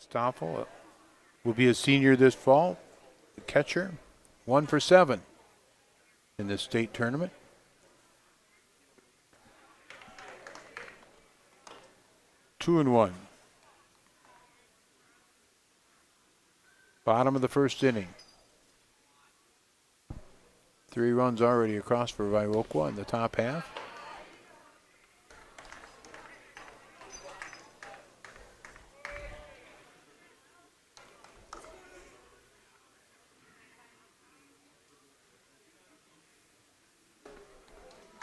Stoffel will be a senior this fall. The catcher, 1 for 7 in this state tournament. Two and one. Bottom of the first inning. 3 runs already across for Viroqua in the top half.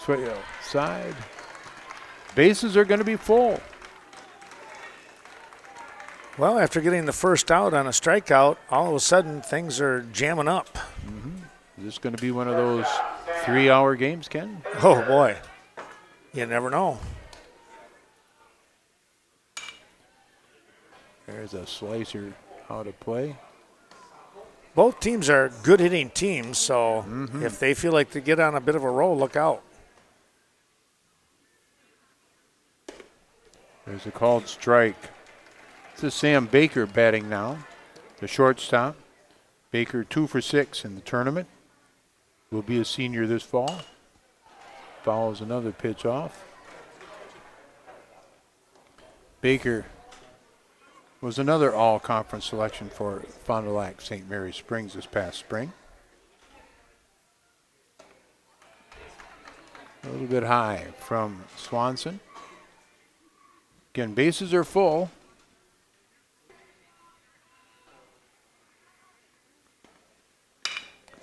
Sway outside. Bases are going to be full. Well, after getting the first out on a strikeout, all of a sudden things are jamming up. Mm-hmm. Is this going to be one of those 3-hour games, Ken? Oh, boy. You never know. There's a slicer out of play. Both teams are good hitting teams, so if they feel like they get on a bit of a roll, look out. There's a called strike. This is Sam Baker batting now, the shortstop. Baker 2 for 6 in the tournament. Will be a senior this fall. Follows another pitch off. Baker was another all-conference selection for Fond du Lac St. Mary Springs this past spring. A little bit high from Swanson. Again, bases are full.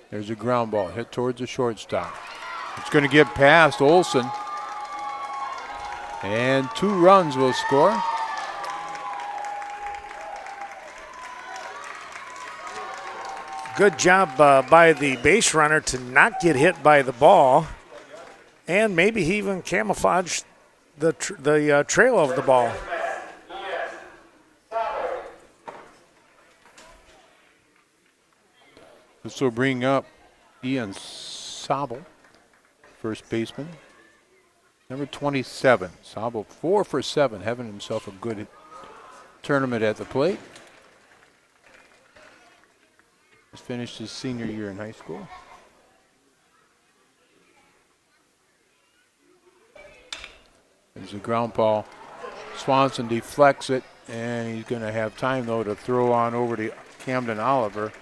There's a ground ball hit towards the shortstop. It's going to get past Olson. And 2 runs will score. Good job by the base runner to not get hit by the ball. And maybe he even camouflaged the trail of the ball. This will bring up Ian Sobel, first baseman. Number 27. Sobel 4 for 7, having himself a good tournament at the plate. He's finished his senior year in high school. There's a ground ball. Swanson deflects it, and he's going to have time, though, to throw on over to Camden Oliver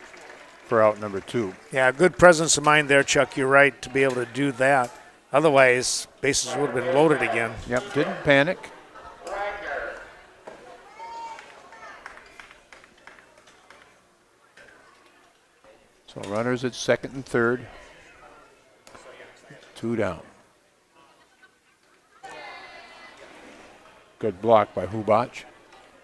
for out number 2. Yeah, good presence of mind there, Chuck. You're right to be able to do that. Otherwise, bases would have been loaded again. Yep, didn't panic. So runners at second and third. 2 down. Good block by Hubach.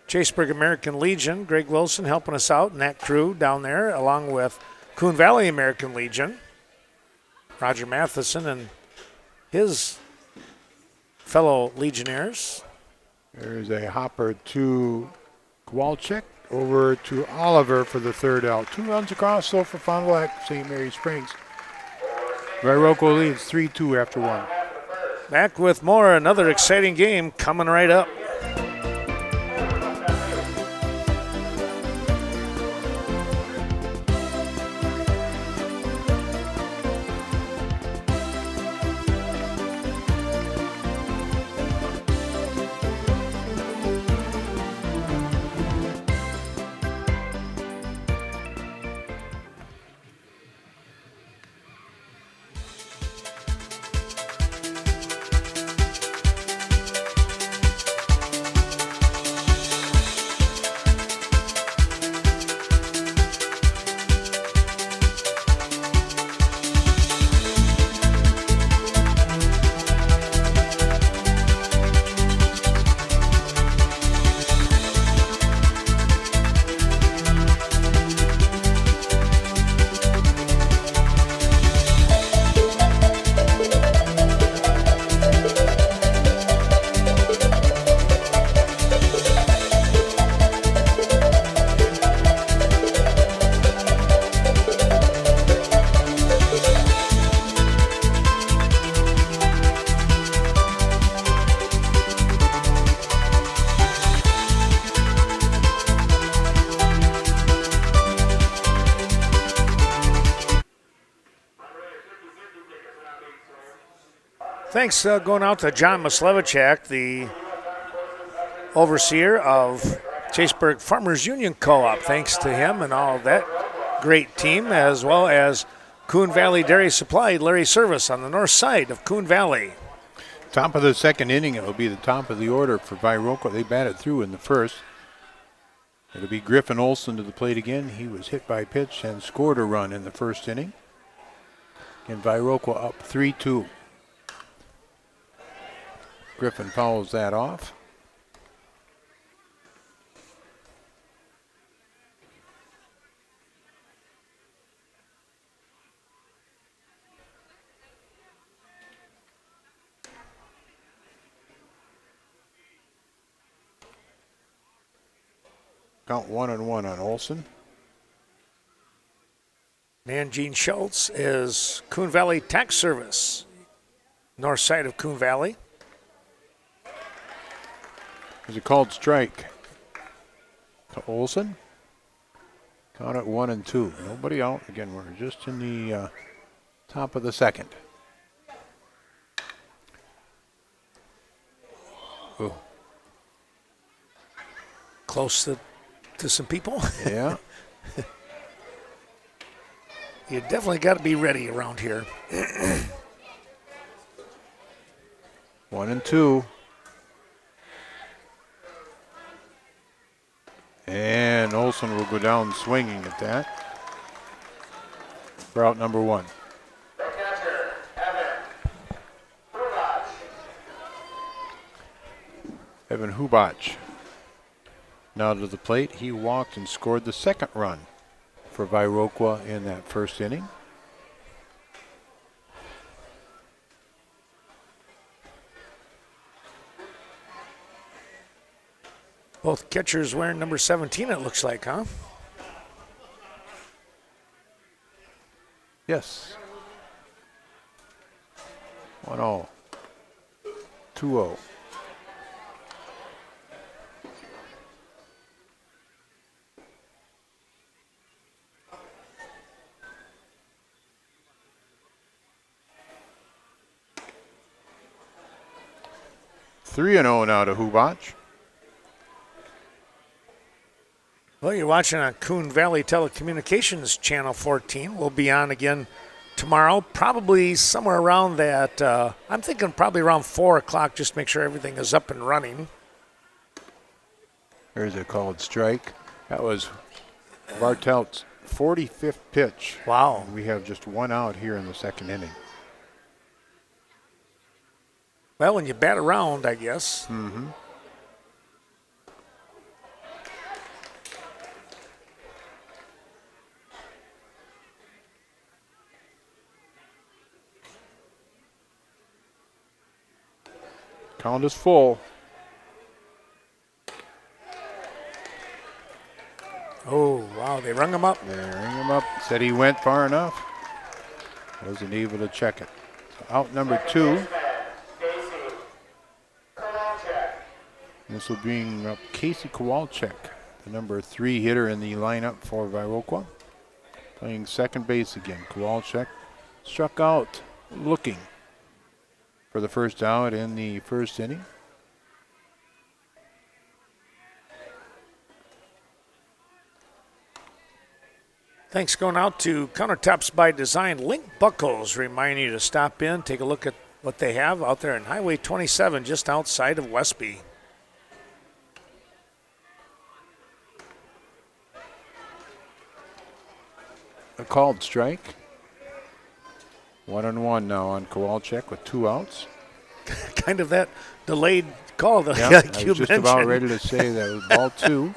Chaseburg American Legion, Greg Wilson helping us out in that crew down there, along with Coon Valley American Legion, Roger Matheson and his fellow Legionnaires. There's a hopper to Kowalczyk, over to Oliver for the 3rd out. 2 runs across, so for Fond du Lac St. Mary Springs. Viroqua leads 3-2 after 1. Back with more, another exciting game coming right up. Thanks going out to John Mislevichak, the overseer of Chaseburg Farmers Union Co-op. Thanks to him and all that great team, as well as Coon Valley Dairy Supply, Larry Service on the north side of Coon Valley. Top of the second inning, it will be the top of the order for Viroqua. They batted through in the first. It'll be Griffin Olson to the plate again. He was hit by pitch and scored a run in the first inning. And Viroqua up 3-2. Griffin fouls that off. Count 1-1 on Olson. And Gene Schultz is Coon Valley Tax Service, north side of Coon Valley. There's a called strike to Olson. Count it 1-2. Nobody out. Again, we're just in the top of the second. Oh. Close to some people. Yeah. You definitely got to be ready around here. 1-2. And Olson will go down swinging at that for out number one. The catcher, Evan Hubach. Now to the plate. He walked and scored the second run for Viroqua in that first inning. Both catchers wearing number 17, it looks like, huh? Yes. 1-0. 2-0. Three and 0 now to Hubach. Well, you're watching on Coon Valley Telecommunications Channel 14. We'll be on again tomorrow, probably somewhere around that. I'm thinking probably around 4 o'clock, just to make sure everything is up and running. There's a called strike. That was Bartelt's 45th pitch. Wow. We have just one out here in the second inning. Well, when you bat around, I guess. Mm-hmm. Count is full. Oh, wow, they rung him up. They ring him up. Said he went far enough. Wasn't able to check it. So out number two. This will bring up Casey Kowalczyk, the number 3 hitter in the lineup for Viroqua. Playing second base again. Kowalczyk struck out looking for the first out in the first inning. Thanks going out to Countertops by Design. Link Buckles remind you to stop in, take a look at what they have out there on Highway 27 just outside of Westby. A called strike. 1-1 now on Kowalczyk with 2 outs. Kind of that delayed call that Yeah, like I you was just mentioned. about ready to say that was ball 2.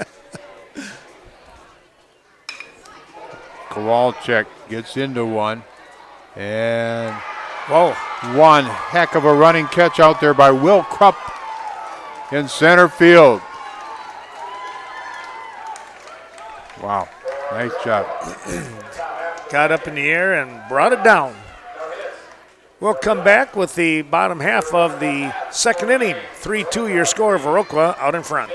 Kowalczyk gets into one. And Whoa. one heck of a running catch out there by Will Krupp in center field. Wow, nice job. Got up in the air and brought it down. We'll come back with the bottom half of the second inning. 3-2 your score, Viroqua out in front.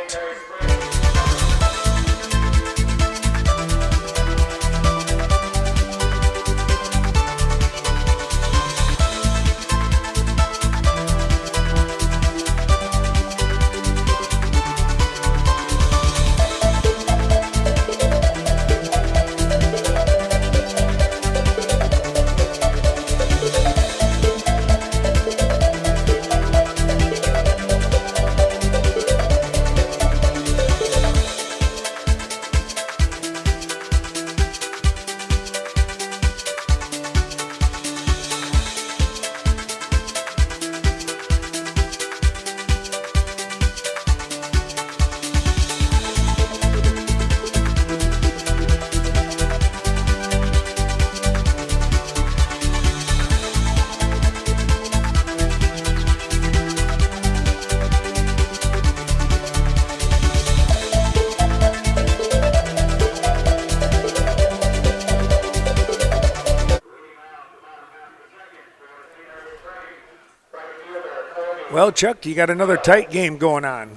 Well, Chuck, you got another tight game going on.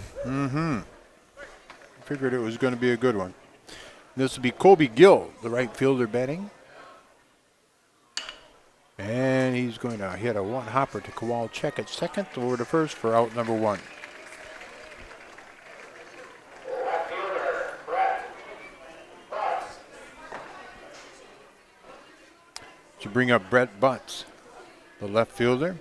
Figured it was going to be a good one. This will be Colby Gill, the right fielder, batting. And he's going to hit a one-hopper to Kowalczyk at second, over to first for out number 1. Left fielder, Brett Butts. To bring up Brett Butts, the left fielder.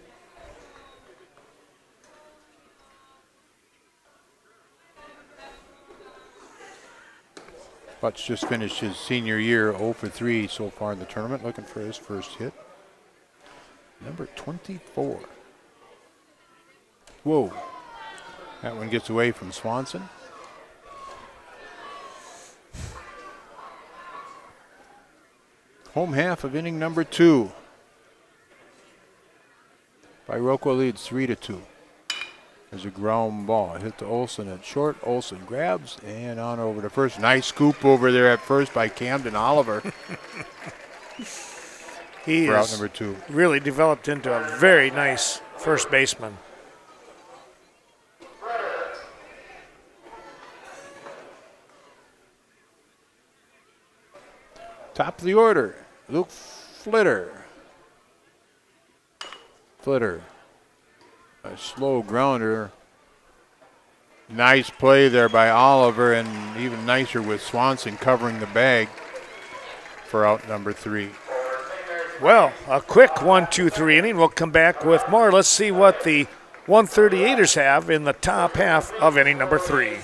Butts just finished his senior year, 0 for 3 so far in the tournament, looking for his first hit. Number 24. Whoa. That one gets away from Swanson. Home half of inning number 2. Viroqua leads 3-2. There's a ground ball. Hit to Olson at short. Olson grabs and on over to first. Nice scoop over there at first by Camden Oliver. He for out is number 2. really developed into a very nice first baseman. Top of the order, Luke Flitter. Flitter, a slow grounder. Nice play there by Oliver, and even nicer with Swanson covering the bag for out number 3. Well, a quick 1-2-3 inning. We'll come back with more. Let's see what the 138ers have in the top half of inning number 3.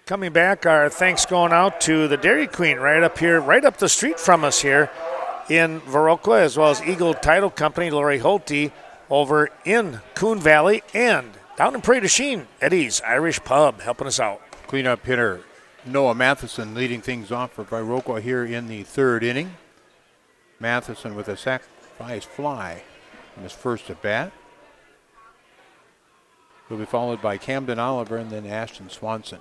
Coming back, our thanks going out to the Dairy Queen right up here, right up the street from us here in Viroqua, as well as Eagle Title Company, Lori Holte, over in Coon Valley, and down in Prairie du Chien, Eddie's Irish Pub, helping us out. Cleanup hitter Noah Matheson leading things off for Viroqua here in the 3rd inning. Matheson with a sacrifice fly in his first at bat. He'll be followed by Camden Oliver and then Ashton Swanson.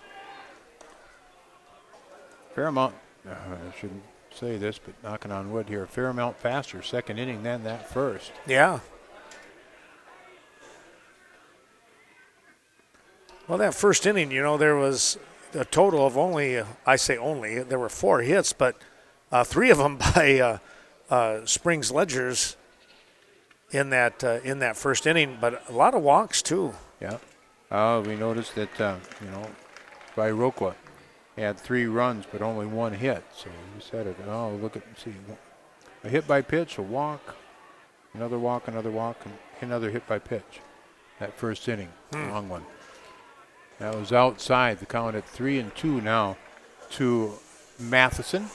Fair amount, I shouldn't say this, but knocking on wood here, a fair amount faster second inning than that first. Yeah. Well, that first inning, you know, there was a total of only, I say only, there were 4 hits, but 3 of them by Springs Ledgers in that first inning, but a lot of walks too. Yeah. We noticed that, Viroqua had 3 runs, but only 1 hit. So we said it. Oh, look at, see, a hit by pitch, a walk, another walk, and another hit by pitch. That first inning, long one. That was outside. The count at 3-2 now to Matheson.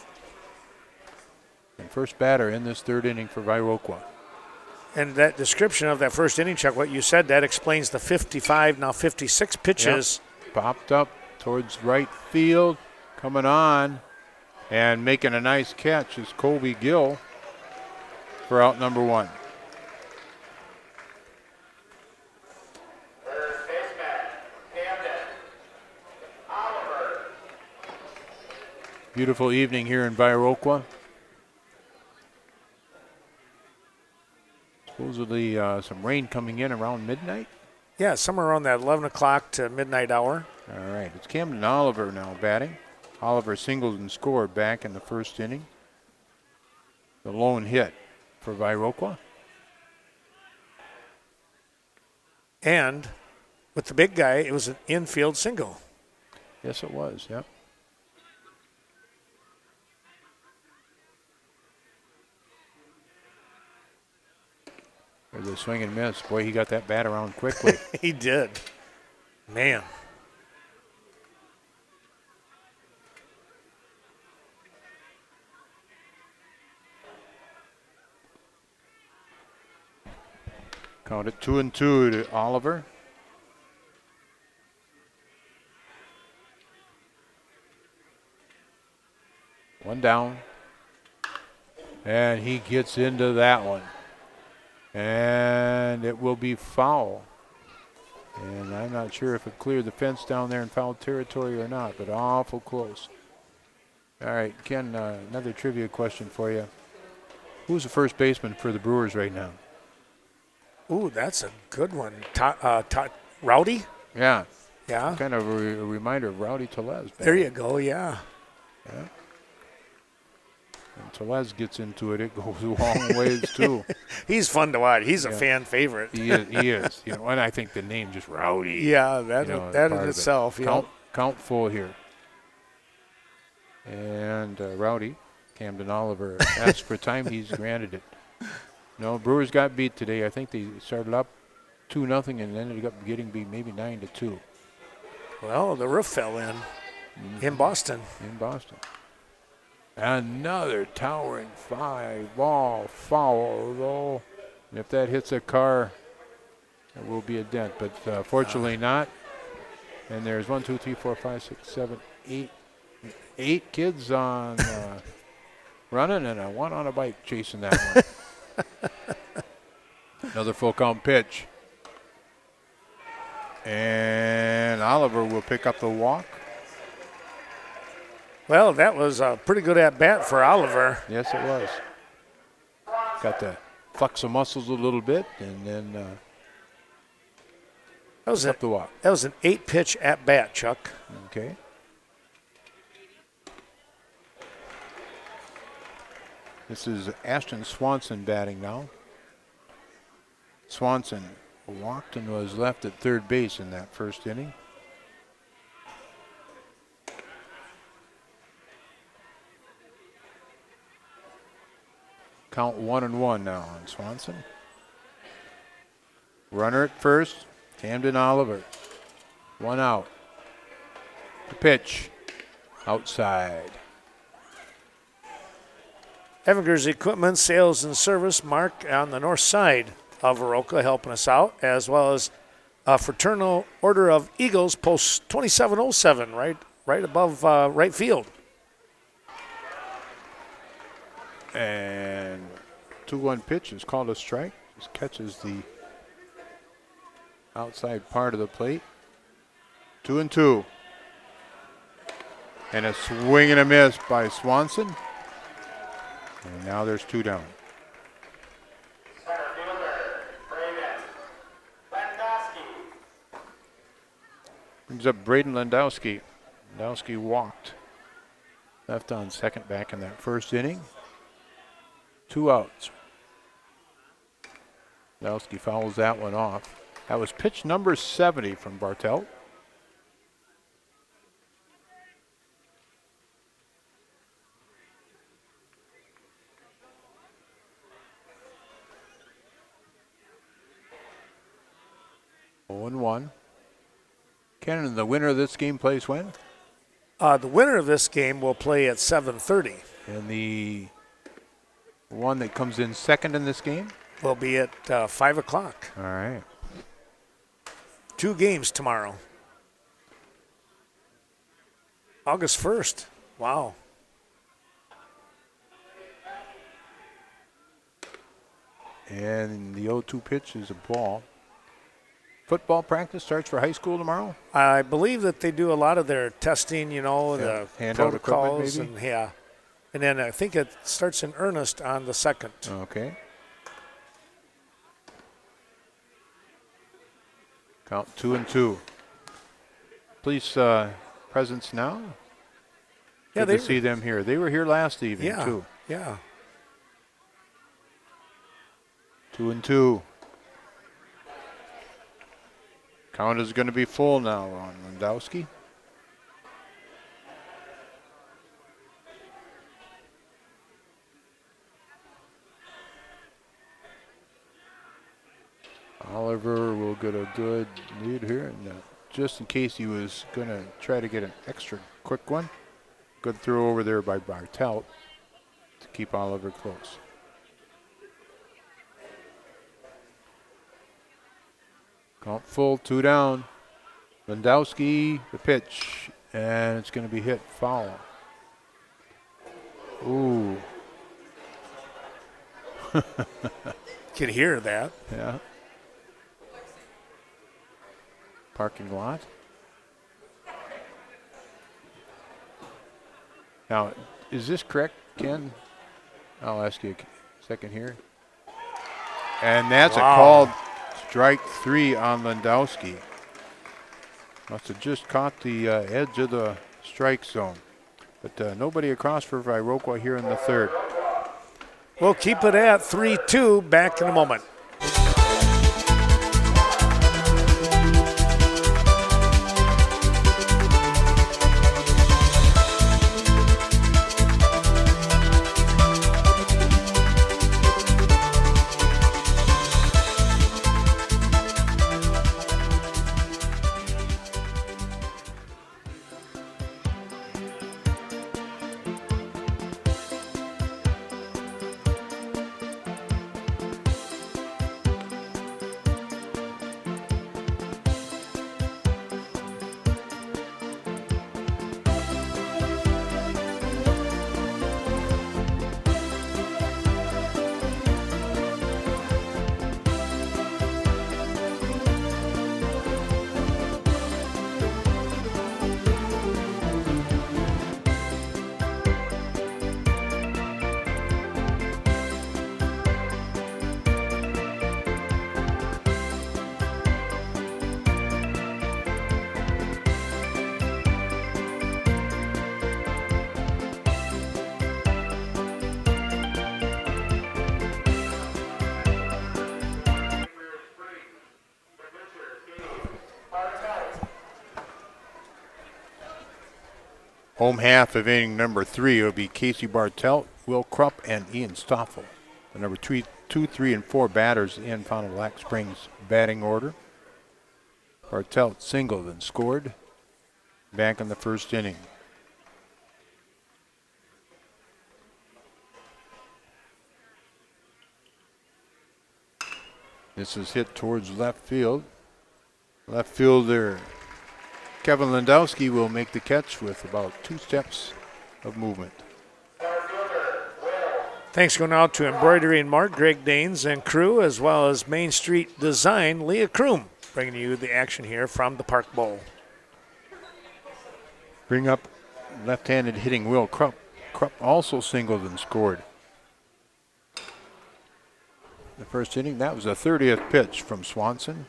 And first batter in this 3rd inning for Viroqua. And that description of that first inning, Chuck, what you said, that explains the 55, now 56 pitches. Yep. Popped up towards right field, coming on, and making a nice catch is Colby Gill for out number 1. Third baseman, Camden Oliver. Beautiful evening here in Viroqua. Supposedly some rain coming in around midnight. Yeah, somewhere around that 11 o'clock to midnight hour. All right, it's Camden Oliver now batting. Oliver singled and scored back in the first inning. The lone hit for Viroqua. And with the big guy, it was an infield single. Yes, it was, yep. There's a swing and miss. Boy, he got that bat around quickly. He did. Man. Count it 2-2 to Oliver. One down. And he gets into that one. And it will be foul. And I'm not sure if it cleared the fence down there in foul territory or not, but awful close. All right, Ken, another trivia question for you. Who's the first baseman for the Brewers right now? Ooh, that's a good one. Rowdy? Yeah. Yeah. Kind of a reminder of Rowdy Tellez. There you go, yeah. Yeah. When Tellez gets into it, it goes a long ways too. He's fun to watch. He's a fan favorite. He is. You know, and I think the name just Rowdy. Yeah, that in part of itself. it. Count full here. And Rowdy, Camden Oliver, asked for time. He's granted it. No, Brewers got beat today. I think they started up 2-0 and ended up getting beat maybe 9-2. Well, the roof fell in Boston. In Boston. Another towering 5-ball foul, though. And if that hits a car, it will be a dent. But fortunately not. And there's 1, 2, 3, 4, 5, 6, 7, 8. 8 kids on running and one on a bike chasing that one. Another full count pitch. And Oliver will pick up the walk. Well, that was a pretty good at-bat for Oliver. Yes, it was. Got to flex the muscles a little bit and then pick up the walk. That was an 8-pitch at-bat, Chuck. Okay. This is Ashton Swanson batting now. Swanson walked and was left at third base in that first inning. Count 1-1 now on Swanson. Runner at first, Camden Oliver. 1 out. The pitch, outside. Evinger's Equipment Sales and Service, Mark, on the north side of Viroqua, helping us out, as well as a Fraternal Order of Eagles, post 2707, right above right field. And 2-1 pitch is called a strike. Just catches the outside part of the plate. 2-2. And a swing and a miss by Swanson. And now there's 2 down. Center fielder, Braden Landowski. Brings up Braden Landowski. Landowski walked. Left on second back in that first inning. 2 outs. Landowski fouls that one off. That was pitch number 70 from Bartelt. Oh, 1. Ken, the winner of this game plays when? The winner of this game will play at 7:30. And the one that comes in second in this game? will be at 5 o'clock. All right. 2 games tomorrow. August 1st. Wow. And the 0-2 pitch is a ball. Football practice starts for high school tomorrow? I believe that they do a lot of their testing, Yeah, the hand-out equipment protocols, maybe? and yeah. And then I think it starts in earnest on the 2nd. Okay. Count 2-2. Police presence now. Yeah, Good to see them here. They were here last evening too. Yeah. 2-2. Count is going to be full now on Landowski. Oliver will get a good lead here. And, just in case he was going to try to get an extra quick one. Good throw over there by Bartelt to keep Oliver close. Count full, 2 down. Landowski, the pitch, and it's going to be hit foul. Ooh. Can hear that. Yeah. Parking lot. Now, is this correct, Ken? I'll ask you a second here. And that's a called strike 3 on Landowski. Must have just caught the edge of the strike zone. But nobody across for Viroqua here in the 3rd. We'll keep it at 3-2. Back in a moment. Home half of inning number 3 will be Casey Bartelt, Will Krupp, and Ian Stoffel. The number 2, 3, and 4 batters in Fond du Lac Springs batting order. Bartelt singled and scored back in the 1st inning. This is hit towards left field. Left fielder Kevin Landowski will make the catch with about 2 steps of movement. Thanks going out to Embroidery and Mark, Greg Danes and crew, as well as Main Street Design, Leah Kroom, bringing you the action here from the Park Bowl. Bring up left-handed hitting Will Krupp. Krupp also singled and scored. The 1st inning, that was the 30th pitch from Swanson.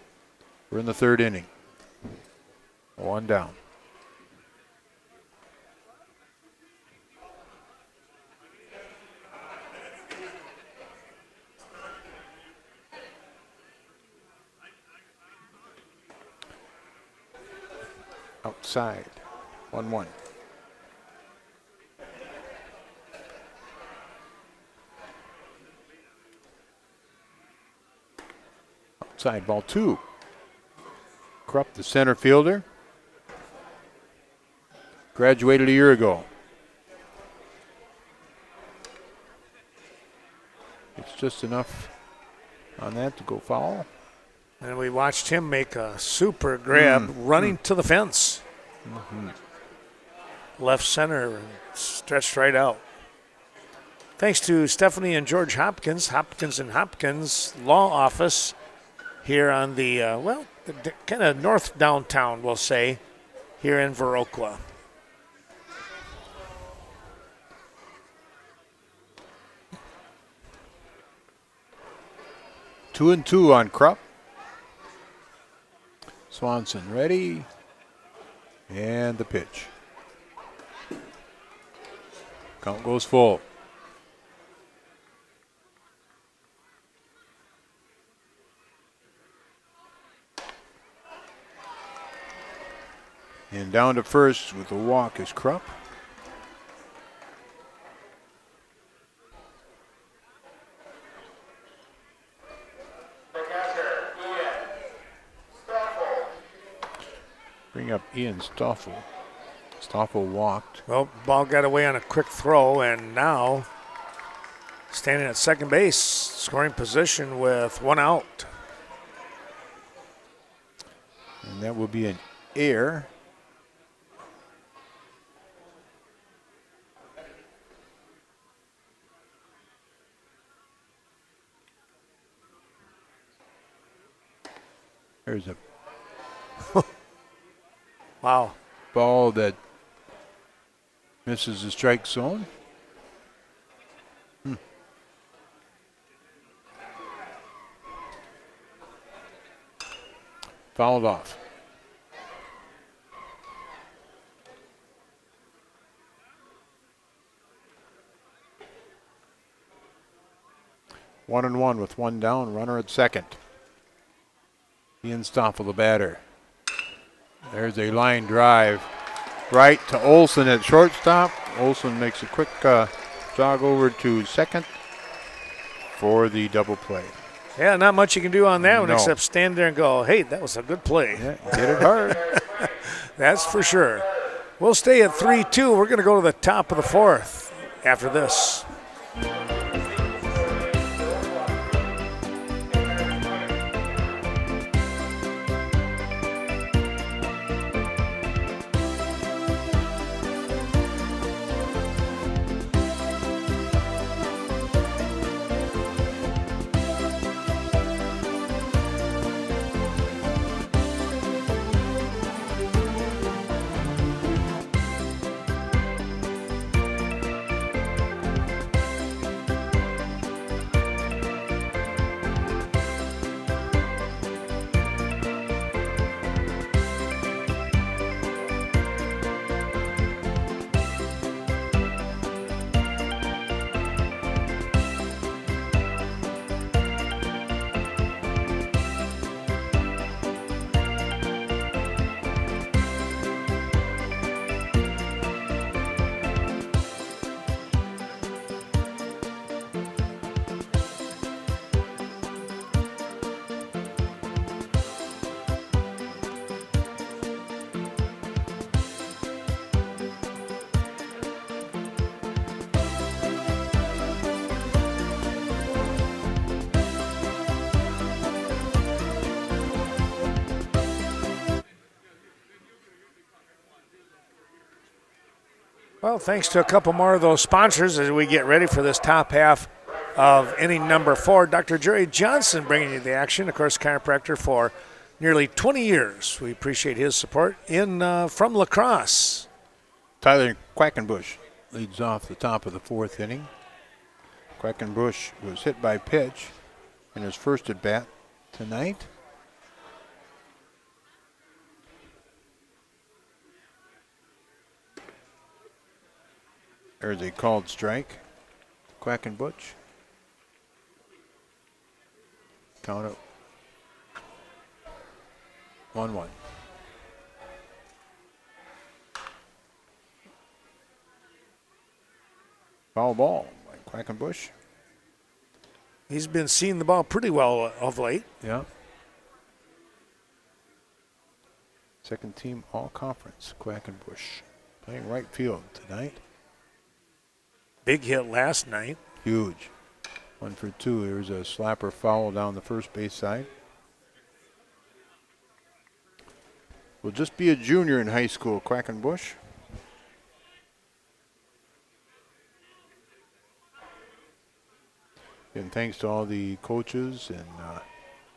We're in the 3rd inning. 1 down. Outside. 1-1. Outside ball 2. Krupp, the center fielder. Graduated a year ago. It's just enough on that to go foul. And we watched him make a super grab running to the fence. Left center and stretched right out. Thanks to Stephanie and George Hopkins, Hopkins & Hopkins Law Office here on the, kind of north downtown, we'll say, here in Viroqua. Two and two on Krupp. Swanson ready. And the pitch. Count goes full. And down to first with the walk is Krupp. The catcher, Ian Stoffel. Bring up Ian Stoffel. Stoffel walked. Well, ball got away on a quick throw, and now standing at second base, scoring position with one out. And that will be an error. There's a Wow. ball that misses the strike zone. Fouled off. One and one with one down, runner at second. Ian Stoffel, the batter. There's a line drive right to Olson at shortstop. Olson makes a quick jog over to second for the double play. Yeah, not much you can do on that one No. except stand there and go, hey, that was a good play. Yeah, hit it hard. That's for sure. We'll stay at 3-2. We're going to go to the top of the fourth after this. Well, thanks to a couple more of those sponsors as we get ready for this top half of inning number 4. Dr. Jerry Johnson bringing you the action, of course, chiropractor for nearly 20 years. We appreciate his support from La Crosse. Tyler Quackenbush leads off the top of the fourth inning. Quackenbush was hit by pitch in his first at bat tonight. There's a called strike. Quackenbush. Count it. 1-1. Foul ball by Quackenbush. He's been seeing the ball pretty well of late. Yeah. Second team all conference, Quackenbush. Playing right field tonight. Big hit last night. Huge. 1 for 2. There's a slapper foul down the first base side. Will just be a junior in high school, Quackenbush. And thanks to all the coaches and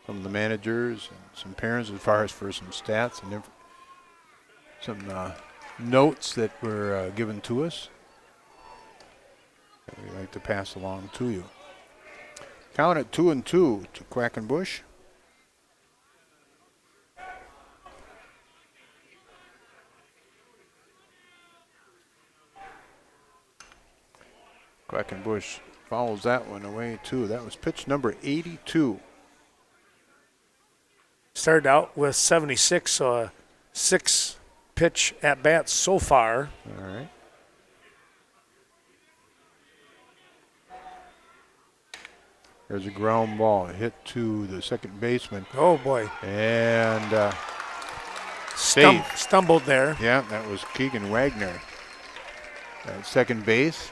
some of the managers and some parents as far as for some stats and some notes that were given to us that we like to pass along to you. Count at 2-2 to Quackenbush. Quackenbush fouls that one away too. That was pitch number 82. Started out with 76, so a 6 pitch at bat so far. All right. There's a ground ball hit to the second baseman. Oh boy. And safe. Stumbled there. Yeah, that was Keegan Wagner at second base.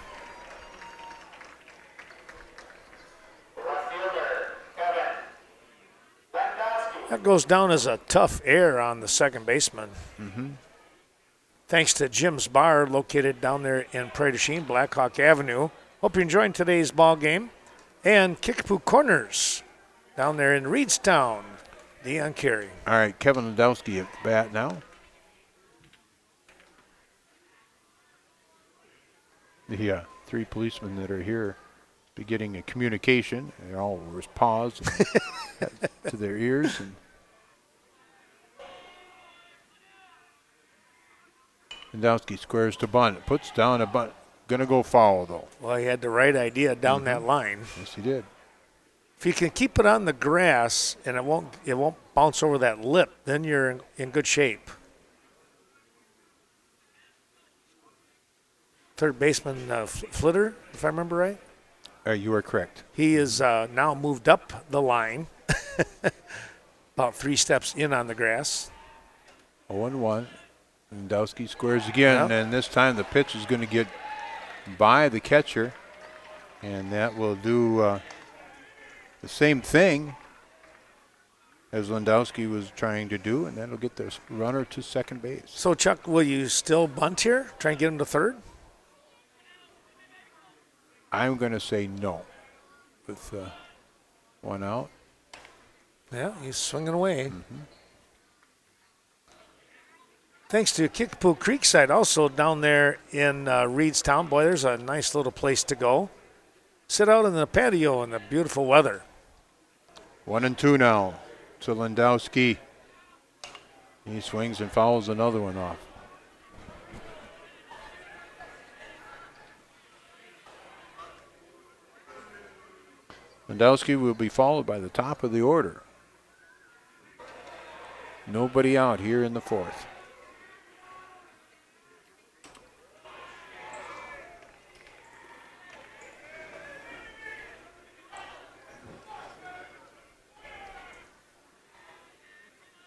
Left fielder, Kevin Landowski. That goes down as a tough error on the second baseman. Thanks to Jim's Bar, located down there in Prairie du Chien, Blackhawk Avenue. Hope you're enjoying today's ball game. And Kickapoo Corners down there in Reedstown. Dion Carey. All right, Kevin Landowski at the bat now. The 3 policemen that are here be getting a communication. They all were paused to their ears. And Landowski squares to bunt. Puts down a bunt. Gonna go foul though. Well, he had the right idea down that line. Yes, he did. If you can keep it on the grass and it won't bounce over that lip, then you're in good shape. Third baseman Flitter, if I remember right. You are correct. He is now moved up the line, about 3 steps in on the grass. 0-1. Landowski squares again, Yep. and this time the pitch is going to get by the catcher, and that will do the same thing as Landowski was trying to do, and that'll get the runner to second base. So, Chuck, will you still bunt here? Try and get him to third? I'm going to say no with 1 out. Yeah, he's swinging away. Thanks to Kickapoo Creekside, also down there in Reedstown. Boy, there's a nice little place to go. Sit out in the patio in the beautiful weather. 1-2 now to Landowski. He swings and fouls another one off. Landowski will be followed by the top of the order. Nobody out here in the 4th.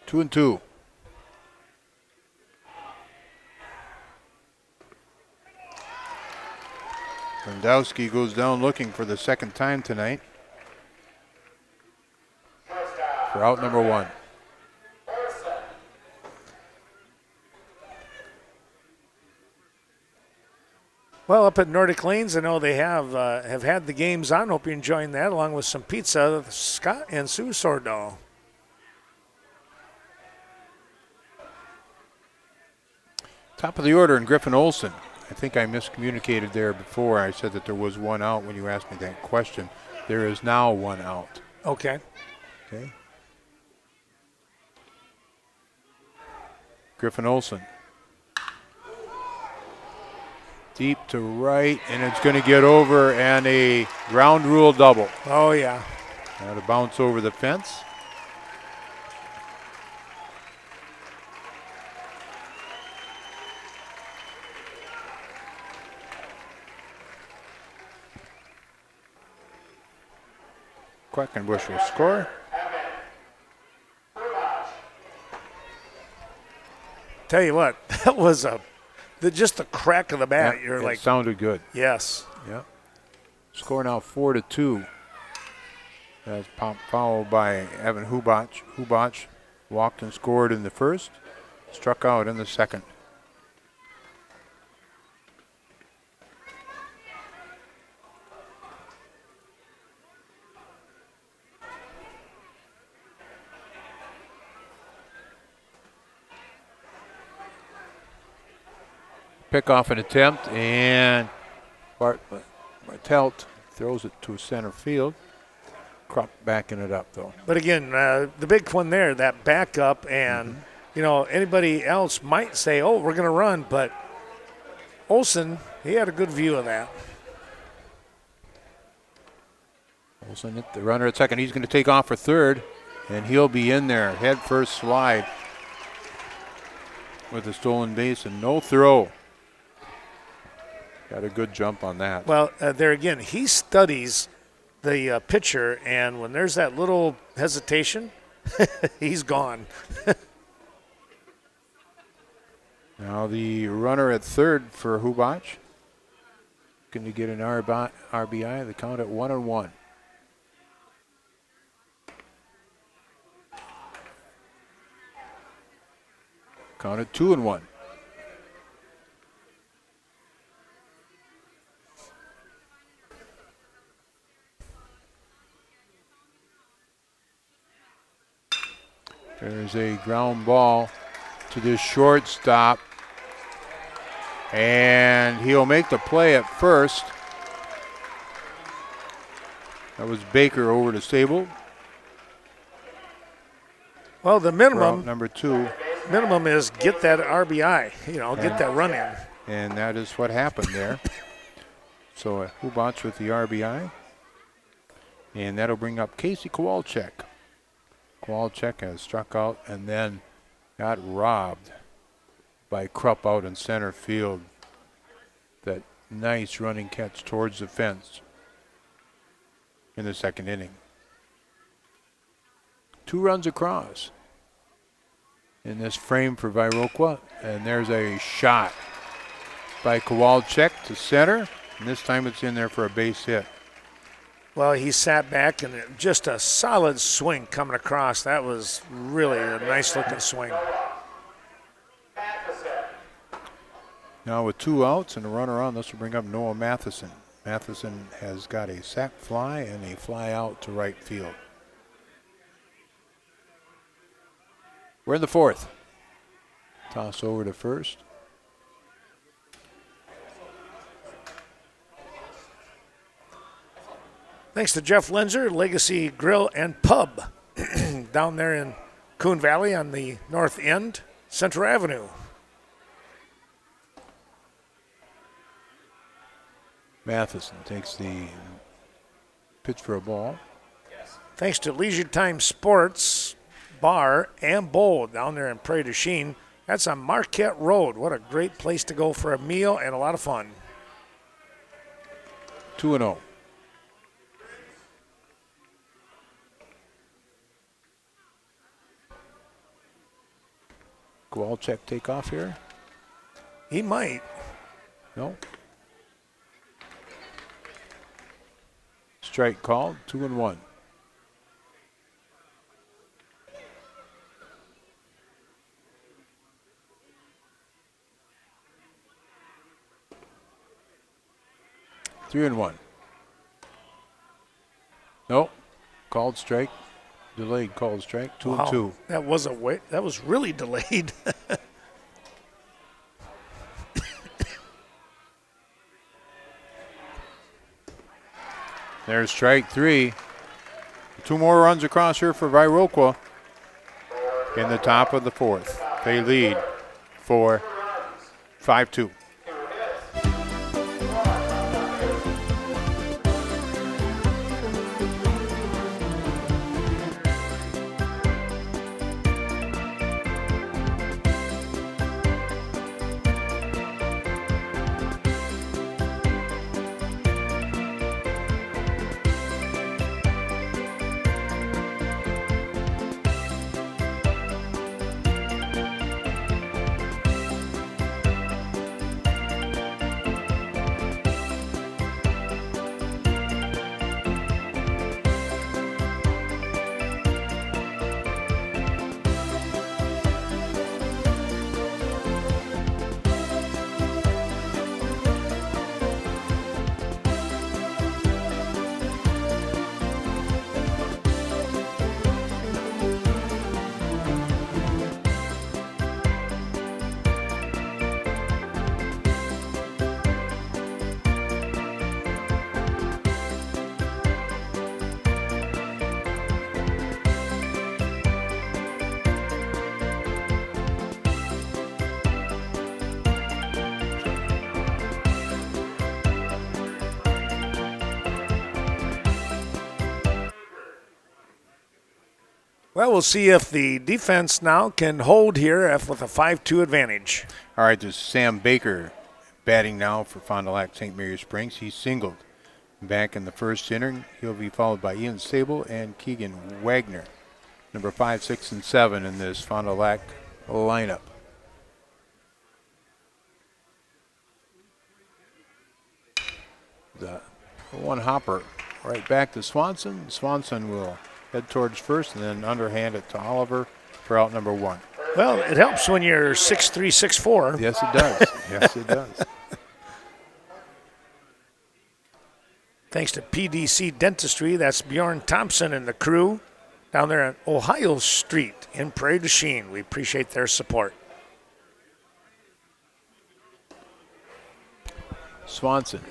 Two and two. Landowski goes down looking for the second time tonight for out number 1. Well, up at Nordic Lanes, I know they have had the games on. Hope you're enjoying that, along with some pizza, Scott and Sue Sordo. Top of the order in Griffin Olson. I think I miscommunicated there before. I said that there was 1 out when you asked me that question. There is now 1 out. Okay. Okay. Griffin Olson. Deep to right, and it's going to get over, and a ground rule double. Oh, yeah. Now to bounce over the fence. Quackenbush will score. Tell you what, that was just the crack of the bat. Yeah, You're it like, sounded good. yes. Yeah. Score now 4-2. That's followed by Evan Hubach. Hubach walked and scored in the first, struck out in the second. Pickoff an attempt, and Bartelt throws it to center field. Krupp backing it up, though. But again, the big one there, that backup, and anybody else might say, "Oh, we're going to run," but Olsen, he had a good view of that. Olsen, the runner at second, he's going to take off for third, and he'll be in there. Head first slide with a stolen base and no throw. Got a good jump on that. Well, there again, he studies the pitcher, and when there's that little hesitation, he's gone. Now the runner at third for Hubach. Going to get an RBI. The count at 1-1. Count at 2-1. There's a ground ball to this shortstop. And he'll make the play at first. That was Baker over to Sable. Well, the minimum, Number 2. minimum is get that RBI, get that run in. And that is what happened there. So Hubach with the RBI. And that'll bring up Casey Kowalczyk. Kowalczyk has struck out and then got robbed by Krupp out in center field. That nice running catch towards the fence in the second inning. 2 runs across in this frame for Viroqua. And there's a shot by Kowalczyk to center. And this time it's in there for a base hit. Well, he sat back and just a solid swing coming across. That was really a nice-looking swing. Now with 2 outs and a runner on, this will bring up Noah Matheson. Matheson has got a sac fly and a fly out to right field. We're in the fourth. Toss over to first. Thanks to Jeff Lenzer, Legacy Grill and Pub down there in Coon Valley on the north end, Central Avenue. Matheson takes the pitch for a ball. Thanks to Leisure Time Sports Bar and Bowl down there in Prairie du Chien. That's on Marquette Road. What a great place to go for a meal and a lot of fun. 2-0. Kowalczyk take off here? He might. No. Strike called, 2-1. Three and 1. Nope. Called strike. Delayed called strike. 2-2. That was really delayed. There's strike 3. 2 more runs across here for Viroqua in the top of the fourth. They lead 5-2. Well, we'll see if the defense now can hold here with a 5-2 advantage. All right, there's Sam Baker batting now for Fond du Lac St. Mary Springs. He singled back in the first inning. He'll be followed by Ian Sable and Keegan Wagner, number 5, 6, and 7 in this Fond du Lac lineup. The one hopper right back to Swanson. Swanson will head towards first and then underhand it to Oliver for out number 1. Well, it helps when you're 6'3", 6'4". Yes, it does. Yes, it does. Thanks to PDC Dentistry, that's Bjorn Thompson and the crew down there on Ohio Street in Prairie du Chien. We appreciate their support. Swanson.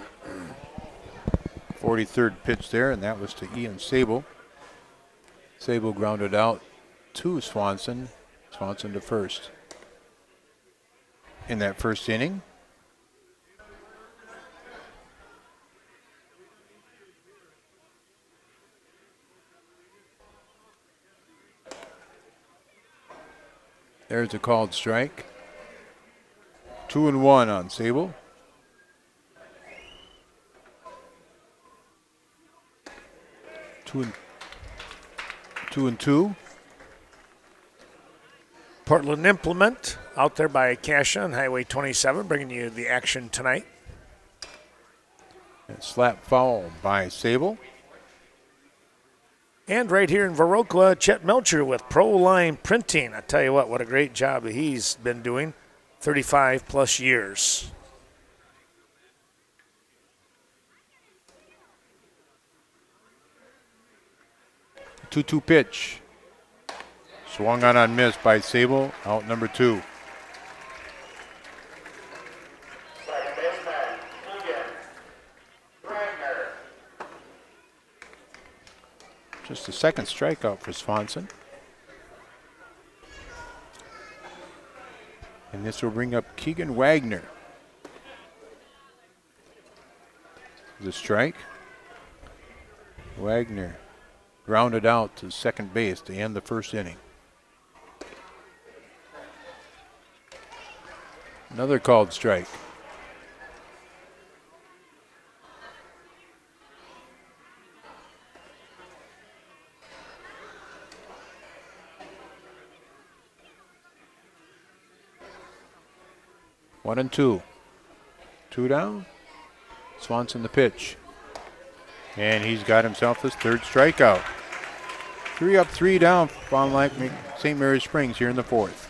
43rd pitch there, and that was to Ian Sable. Sable grounded out to Swanson. Swanson to first. In that first inning. There's a called strike. 2-1 on Sable. 2-2. Portland Implement out there by Cassia on Highway 27, bringing you the action tonight. And slap foul by Sable. And right here in Viroqua, Chet Melcher with Pro Line Printing. I tell you what a great job he's been doing, 35 plus years. Two pitch. Swung on miss by Sable, out number 2. Second baseman, Keegan Wagner. Just the second strikeout for Swanson. And this will bring up Keegan Wagner. The strike. Wagner grounded out to second base to end the first inning. Another called strike. One and two. 2 down. Swanson the pitch. And he's got himself his third strikeout. 3 up, 3 down for Fond du Lac St. Mary Springs here in the 4th.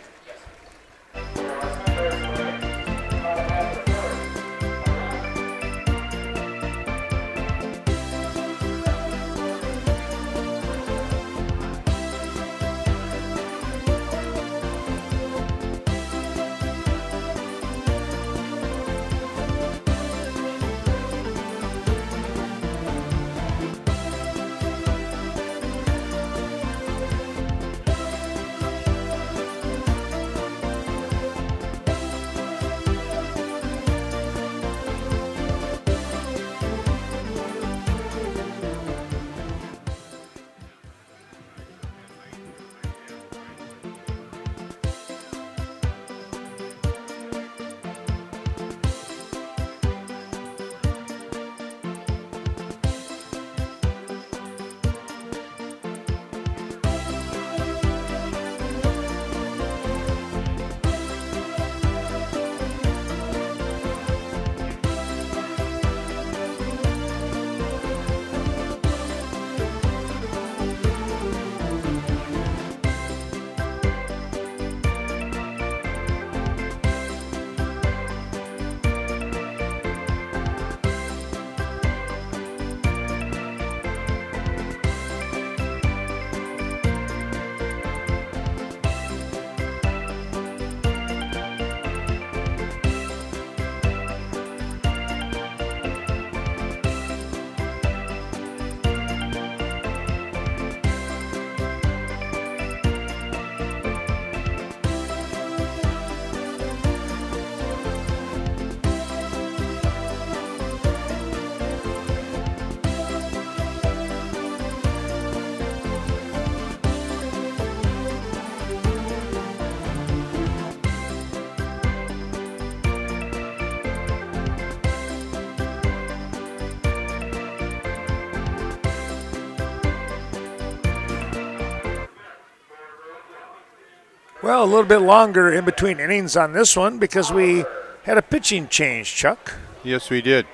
Well, a little bit longer in between innings on this one because we had a pitching change, Chuck. Yes, we did.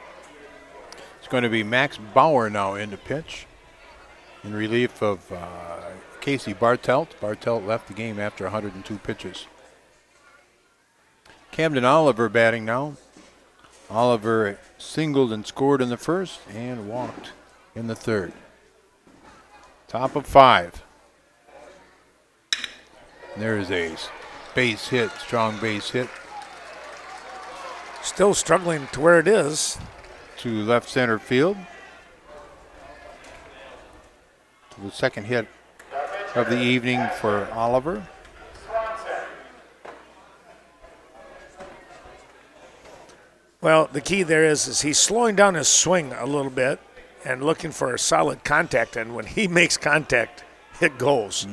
It's going to be Max Bauer now in the pitch in relief of Casey Bartelt. Bartelt left the game after 102 pitches. Camden Oliver batting now. Oliver singled and scored in the first and walked in the third. Top of 5. There's a base hit, strong base hit Still struggling to where it is. to left center field. The second hit of the evening for Oliver. Well, the key there is he's slowing down his swing a little bit and looking for a solid contact. And when he makes contact, it goes.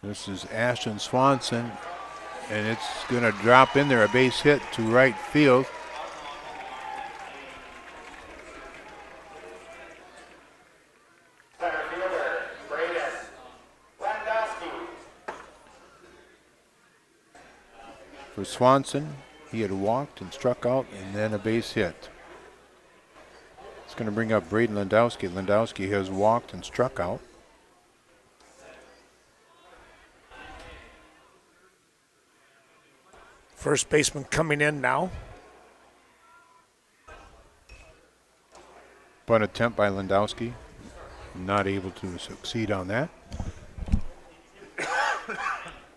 This is Ashton Swanson, and it's going to drop in there, a base hit to right field. Center fielder, Braden Landowski. For Swanson, he had walked and struck out, and then a base hit. It's going to bring up Braden Landowski. Landowski has walked and struck out. First baseman coming in now. Bunt attempt by Landowski. Not able to succeed on that.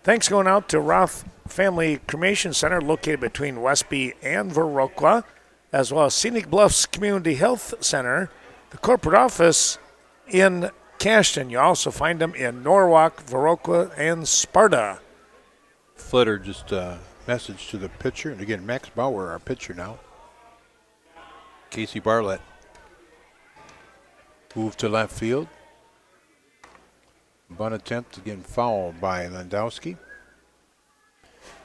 Thanks going out to Roth Family Cremation Center located between Westby and Viroqua, as well as Scenic Bluffs Community Health Center, the corporate office in Cashton. You also find them in Norwalk, Viroqua, and Sparta. Flitter just message to the pitcher. And again, Max Bauer, our pitcher now. Casey Bartlett moved to left field. Bunt attempt again fouled by Landowski.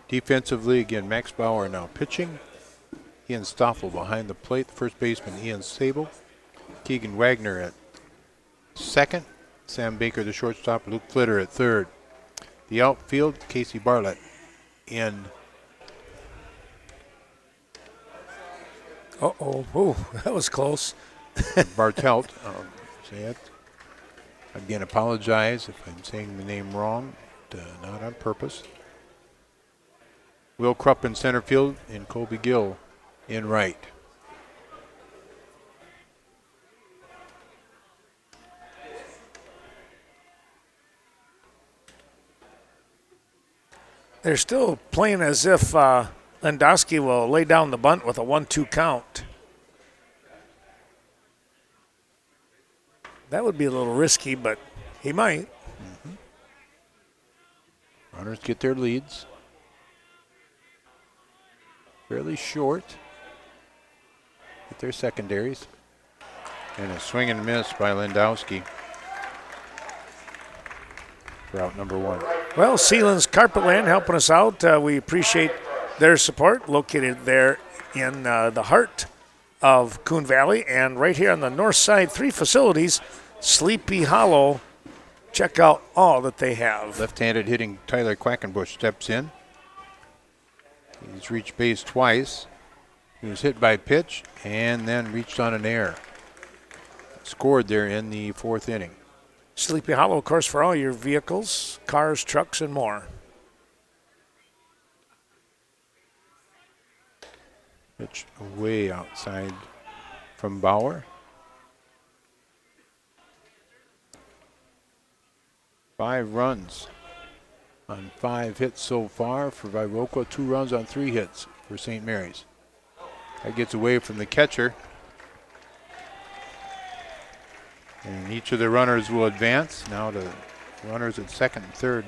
Defensively, again, Max Bauer now pitching. Ian Stoffel behind the plate. First baseman Ian Sable. Keegan Wagner at second. Sam Baker, the shortstop. Luke Flitter at third. The outfield, Casey Bartlett in. Uh-oh. Ooh, that was close. Bartelt. Say it. Again, apologize if I'm saying the name wrong. Not on purpose. Will Krupp in center field and Colby Gill in right. They're still playing as if Landowski will lay down the bunt with a 1-2 count. That would be a little risky, but he might. Runners get their leads. Fairly short. Get their secondaries. And a swing and miss by Landowski for out number 1. Well, Sealand's Carpetland helping us out. We appreciate their support, located there in the heart of Coon Valley. And right here on the north side, 3 facilities, Sleepy Hollow. Check out all that they have. Left-handed hitting Tyler Quackenbush steps in. He's reached base twice. He was hit by pitch and then reached on an error. Scored there in the 4th inning. Sleepy Hollow, of course, for all your vehicles, cars, trucks, and more. Pitch way outside from Bauer. 5 runs on 5 hits so far for Viroqua. 2 runs on 3 hits for St. Mary's. That gets away from the catcher. And each of the runners will advance. Now the runners at second and third.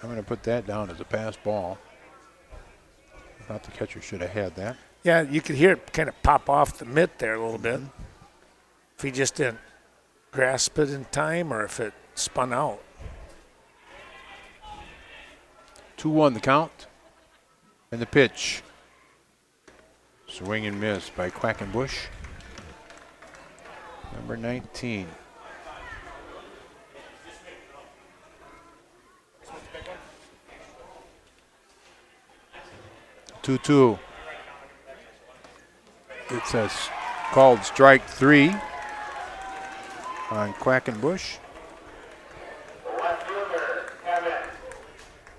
I'm going to put that down as a pass ball. I thought the catcher should have had that. Yeah, you could hear it kind of pop off the mitt there a little bit. If he just didn't grasp it in time or if it spun out. 2-1 the count. And the pitch. Swing and miss by Quackenbush. Number 19. 2-2. It's a called strike 3 on Quackenbush. Left fielder, Kevin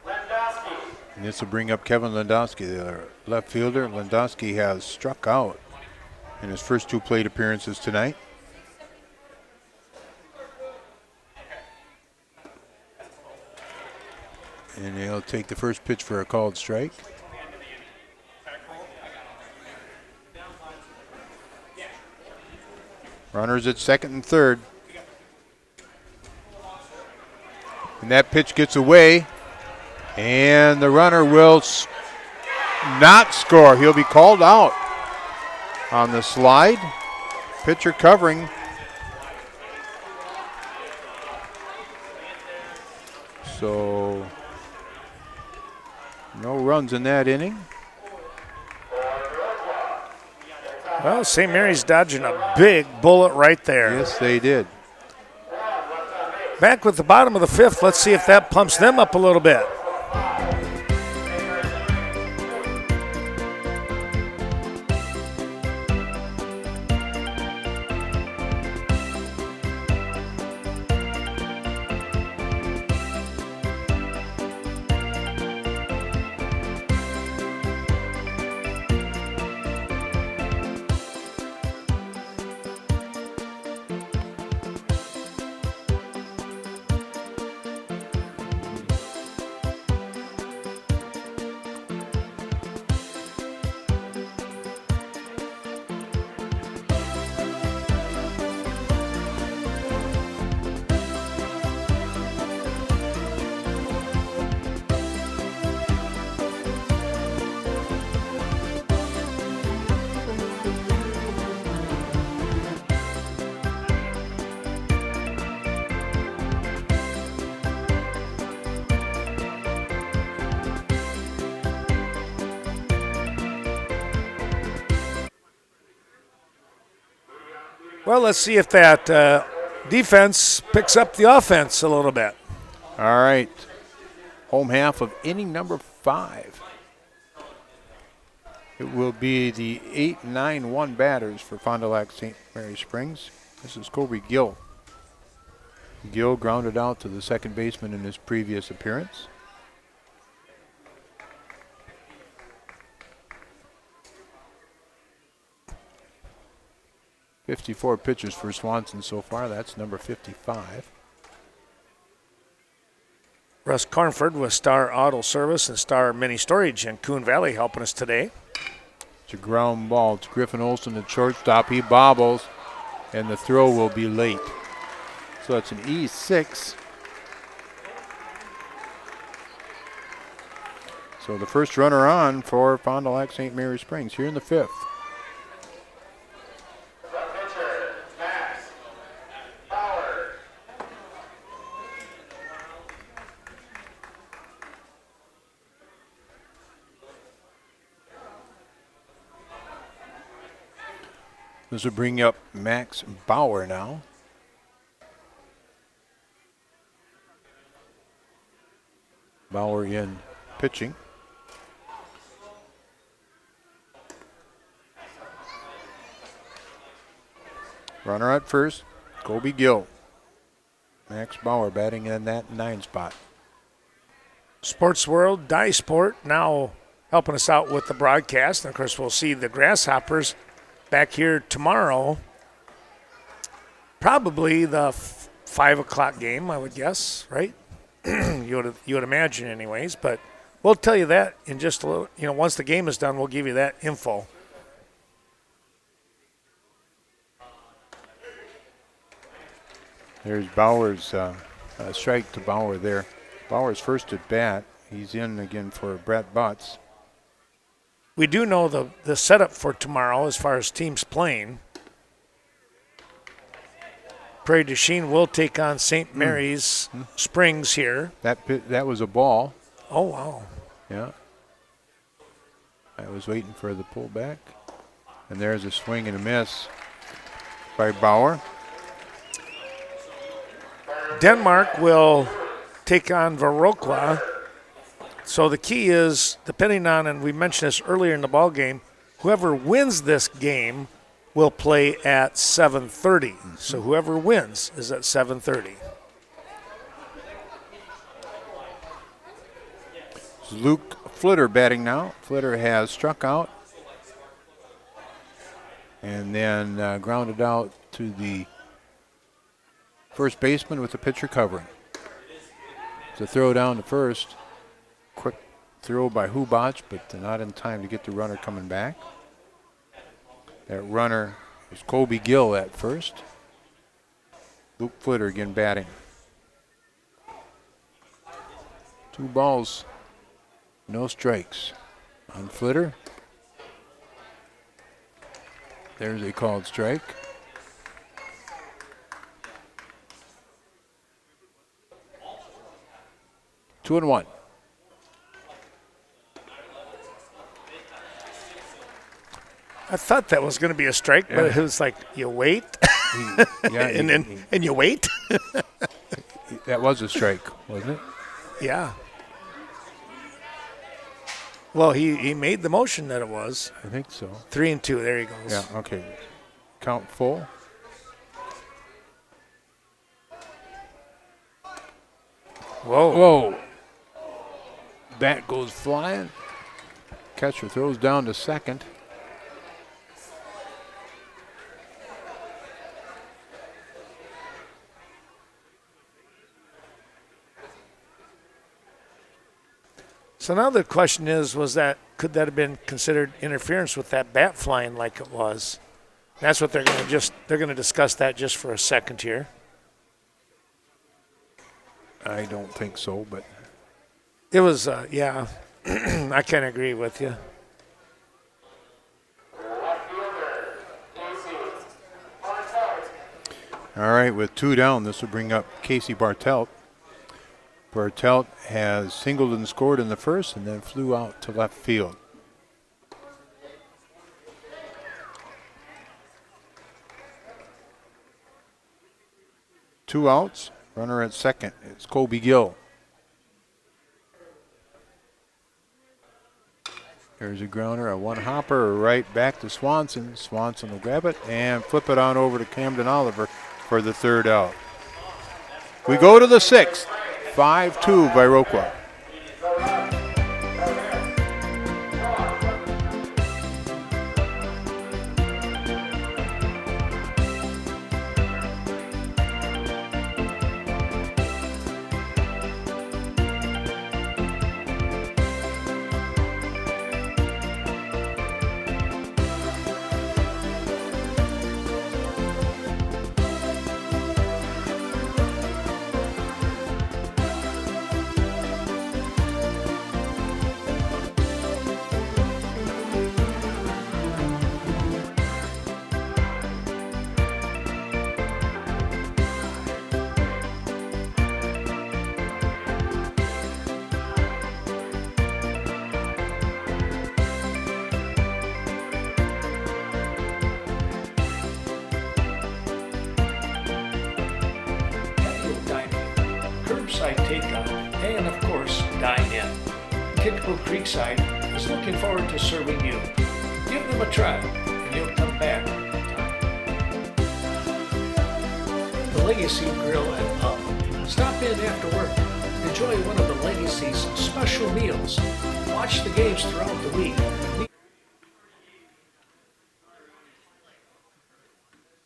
Lewandowski. And this will bring up Kevin Lewandowski, the left fielder. Lewandowski has struck out in his first 2 plate appearances tonight. And he'll take the first pitch for a called strike. Runners at second and third. And that pitch gets away. And the runner will not score. He'll be called out on the slide. Pitcher covering. So no runs in that inning. Well, St. Mary's dodging a big bullet right there. Yes, they did. Back with the bottom of the 5th. Let's see if that pumps them up a little bit. Well, let's see if that defense picks up the offense a little bit. All right. Home half of inning number 5. It will be the 8-9-1 batters for Fond du Lac St. Mary Springs. This is Kobe Gill. Gill grounded out to the second baseman in his previous appearance. .54 pitches for Swanson so far. That's number 55. Russ Cornford with Star Auto Service and Star Mini Storage in Coon Valley helping us today. It's a ground ball. It's Griffin Olson at shortstop. He bobbles, and the throw will be late. So it's an E6. So the first runner on for Fond du Lac St. Mary Springs here in the 5th. This will bring up Max Bauer now. Bauer in pitching. Runner at first, Kobe Gill. Max Bauer batting in that 9 spot. Sports World, Dye Sport now helping us out with the broadcast. And of course, we'll see the Grasshoppers back here tomorrow. Probably the 5 o'clock game, I would guess, right? you would imagine anyways, but we'll tell you that in just a little, once the game is done, we'll give you that info. There's Bauer's strike to Bauer there. Bauer's first at bat. He's in again for Brett Butts. We do know the setup for tomorrow as far as teams playing. Prairie du Chien will take on St. Mary's Springs here. That was a ball. Oh, wow. Yeah. I was waiting for the pullback. And there's a swing and a miss by Bauer. Denmark will take on Viroqua So the key is, depending on, and we mentioned this earlier in the ball game, whoever wins this game will play at 7:30. So whoever wins is at 7:30. Luke Flitter batting now. Flitter has struck out and then grounded out to the first baseman with the pitcher covering. It's a throw down to first. Quick throw by Hubach, but not in time to get the runner coming back. That runner is Colby Gill at first. Luke Flitter again batting. 2 balls, no strikes on Flitter. There's a called strike. Two and one. I thought that was going to be a strike, but it was like, you wait, and you wait. That was a strike, wasn't it? Yeah. Well, he made the motion that it was. I think so. 3-2. There he goes. Yeah, okay. Count full. Whoa. Whoa. Bat goes flying. Catcher throws down to second. So now the question is, could that have been considered interference with that bat flying like it was? That's what they're going to discuss that just for a second here. I don't think so, but It was, yeah, I kind of agree with you. all right, with 2 down, this will bring up Casey Bartelt. Bartelt has singled and scored in the first and then flew out to left field. Two outs, runner at second. It's Colby Gill. There's a grounder, a one hopper right back to Swanson. Swanson will grab it and flip it on over to Camden Oliver for the 3rd out. We go to the 6th. 5-2 Viroqua. Curbside takeout, and of course, dine in. Kickapoo Creekside is looking forward to serving you. Give them a try, and you'll come back. The Legacy Grill and Pub. Stop in after work. Enjoy one of the Legacy's special meals. Watch the games throughout the week.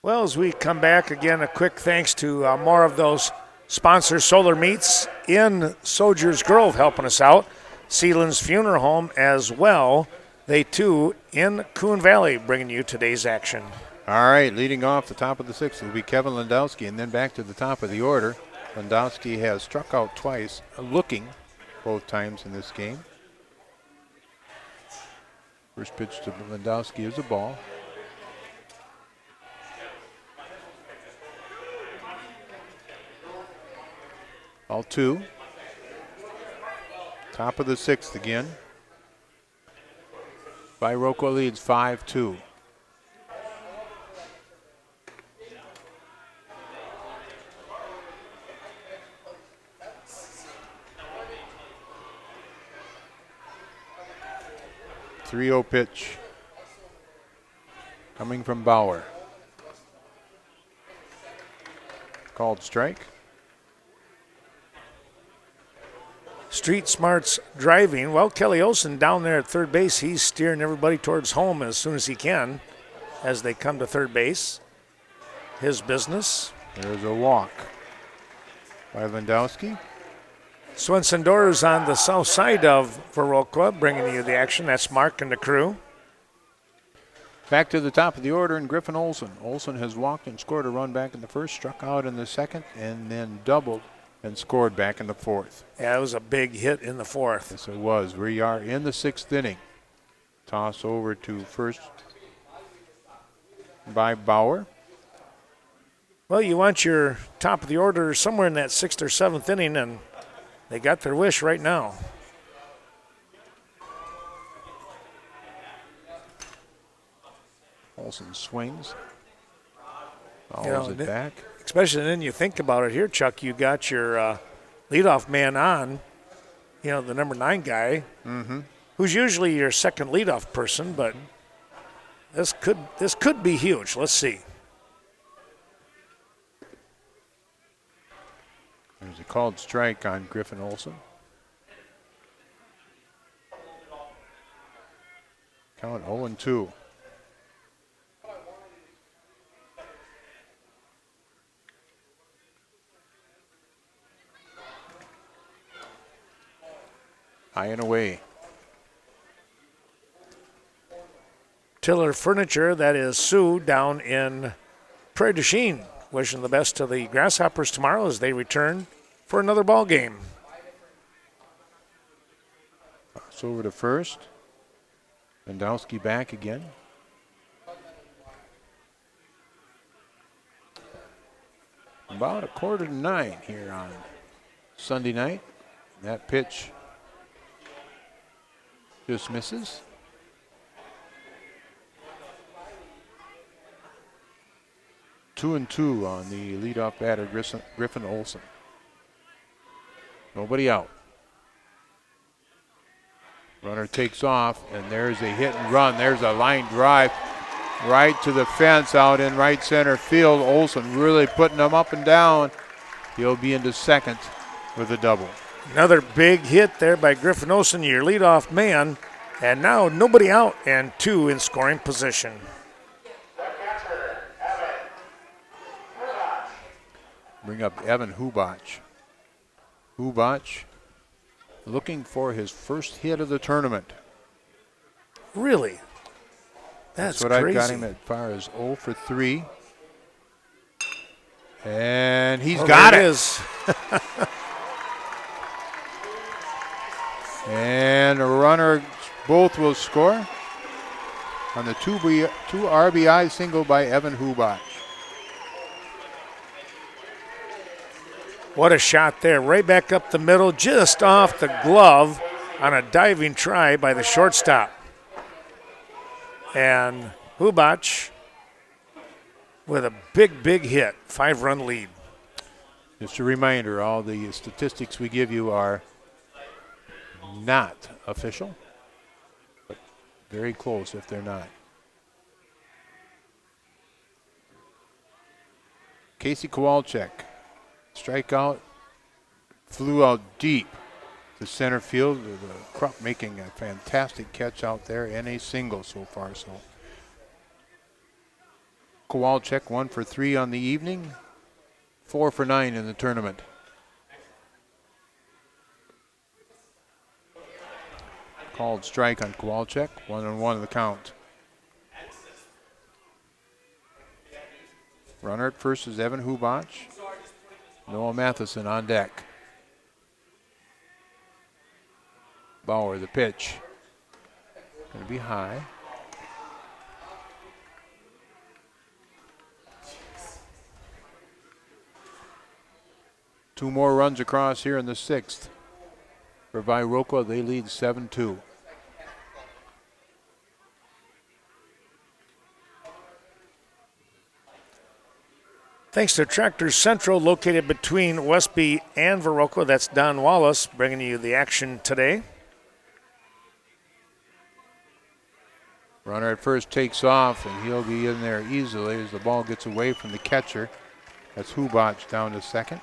Well, as we come back, again, a quick thanks to more of those sponsors, Solar Meats in Soldiers Grove helping us out. Sealand's Funeral Home as well. They too in Coon Valley bringing you today's action. All right, leading off the top of the 6th will be Kevin Landowski, and then back to the top of the order. Landowski has struck out twice, looking both times in this game. First pitch to Landowski is a ball. All 2. Top of the 6th again. Viroqua leads 5-2. 3-0 pitch coming from Bauer. Called strike. Street smarts driving. Well, Kelly Olson down there at third base, he's steering everybody towards home as soon as he can as they come to third base. His business. There's a walk by Lewandowski. Swanson Doors on the south side of Viroqua, bringing you the action. That's Mark and the crew. Back to the top of the order, and Griffin Olson. Olson has walked and scored a run back in the first, struck out in the second, and then doubled and scored back in the fourth. Yeah, it was a big hit in the fourth. Yes, it was. We are in the sixth inning. Toss over to first by Bauer. Well, you want your top of the order somewhere in that sixth or seventh inning, and they got their wish right now. Olson swings. You know, Fouls it back. Especially then you think about it here, Chuck. You got your leadoff man on, you know, the number 9 guy, who's usually your second leadoff person, but this could be huge. Let's see. There's a called strike on Griffin Olson. Count 0-2. High and away. Tiller Furniture, that is Sue down in Prairie du Chien. Wishing the best to the Grasshoppers tomorrow as they return for another ball game. Toss over to first. Lewandowski back again. About 8:45 here on Sunday night. That pitch just misses. 2-2 on the leadoff batter, Griffin Olson. Nobody out. Runner takes off, and there's a hit and run. There's a line drive right to the fence out in right center field. Olson really putting them up and down. He'll be into second with a double. Another big hit there by Griffin Olson, your leadoff man. And now nobody out and 2 in scoring position. Bring up Evan Hubach. Hubach looking for his first hit of the tournament. Really? That's what crazy. I got him as far as 0 for 3. And he's got got it. Is. And a runner, both will score on the 2 RBI single by Evan Hubach. What a shot there. Right back up the middle, just off the glove on a diving try by the shortstop. And Hubach with a big, big hit, 5-run lead. Just a reminder, all the statistics we give you are not official, but very close if they're not. Casey Kowalczyk, strikeout, flew out deep to center field. The Krupp making a fantastic catch out there and a single so far. So Kowalczyk 1 for 3 on the evening, 4 for 9 in the tournament. Called strike on Kowalczyk, 1-1 the count. Runner at first is Evan Hubach. Noah Matheson on deck. Bauer, the pitch. Going to be high. Two more runs across here in the sixth. For Viroqua, they lead 7-2. Thanks to Tractor Central, located between Westby and Viroqua. That's Don Wallace bringing you the action today. Runner at first takes off, and he'll be in there easily as the ball gets away from the catcher. That's Hubach down to second.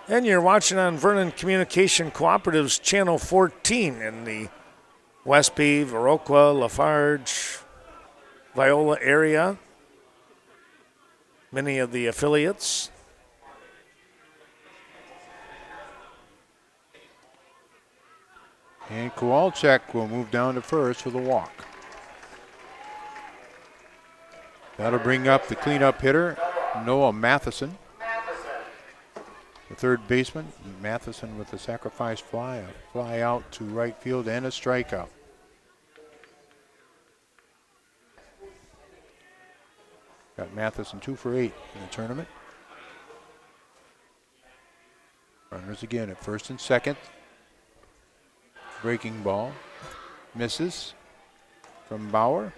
And you're watching on Vernon Communication Cooperative's Channel 14 in the Westby, Viroqua, Lafarge, Viola area. Many of the affiliates. And Kowalczyk will move down to first for the walk. That'll bring up the cleanup hitter, Noah Matheson. The third baseman, Matheson with a sacrifice fly, a fly out to right field and a strikeout. Got Matheson 2 for 8 in the tournament. Runners again at first and second. Breaking ball. Misses from Bauer.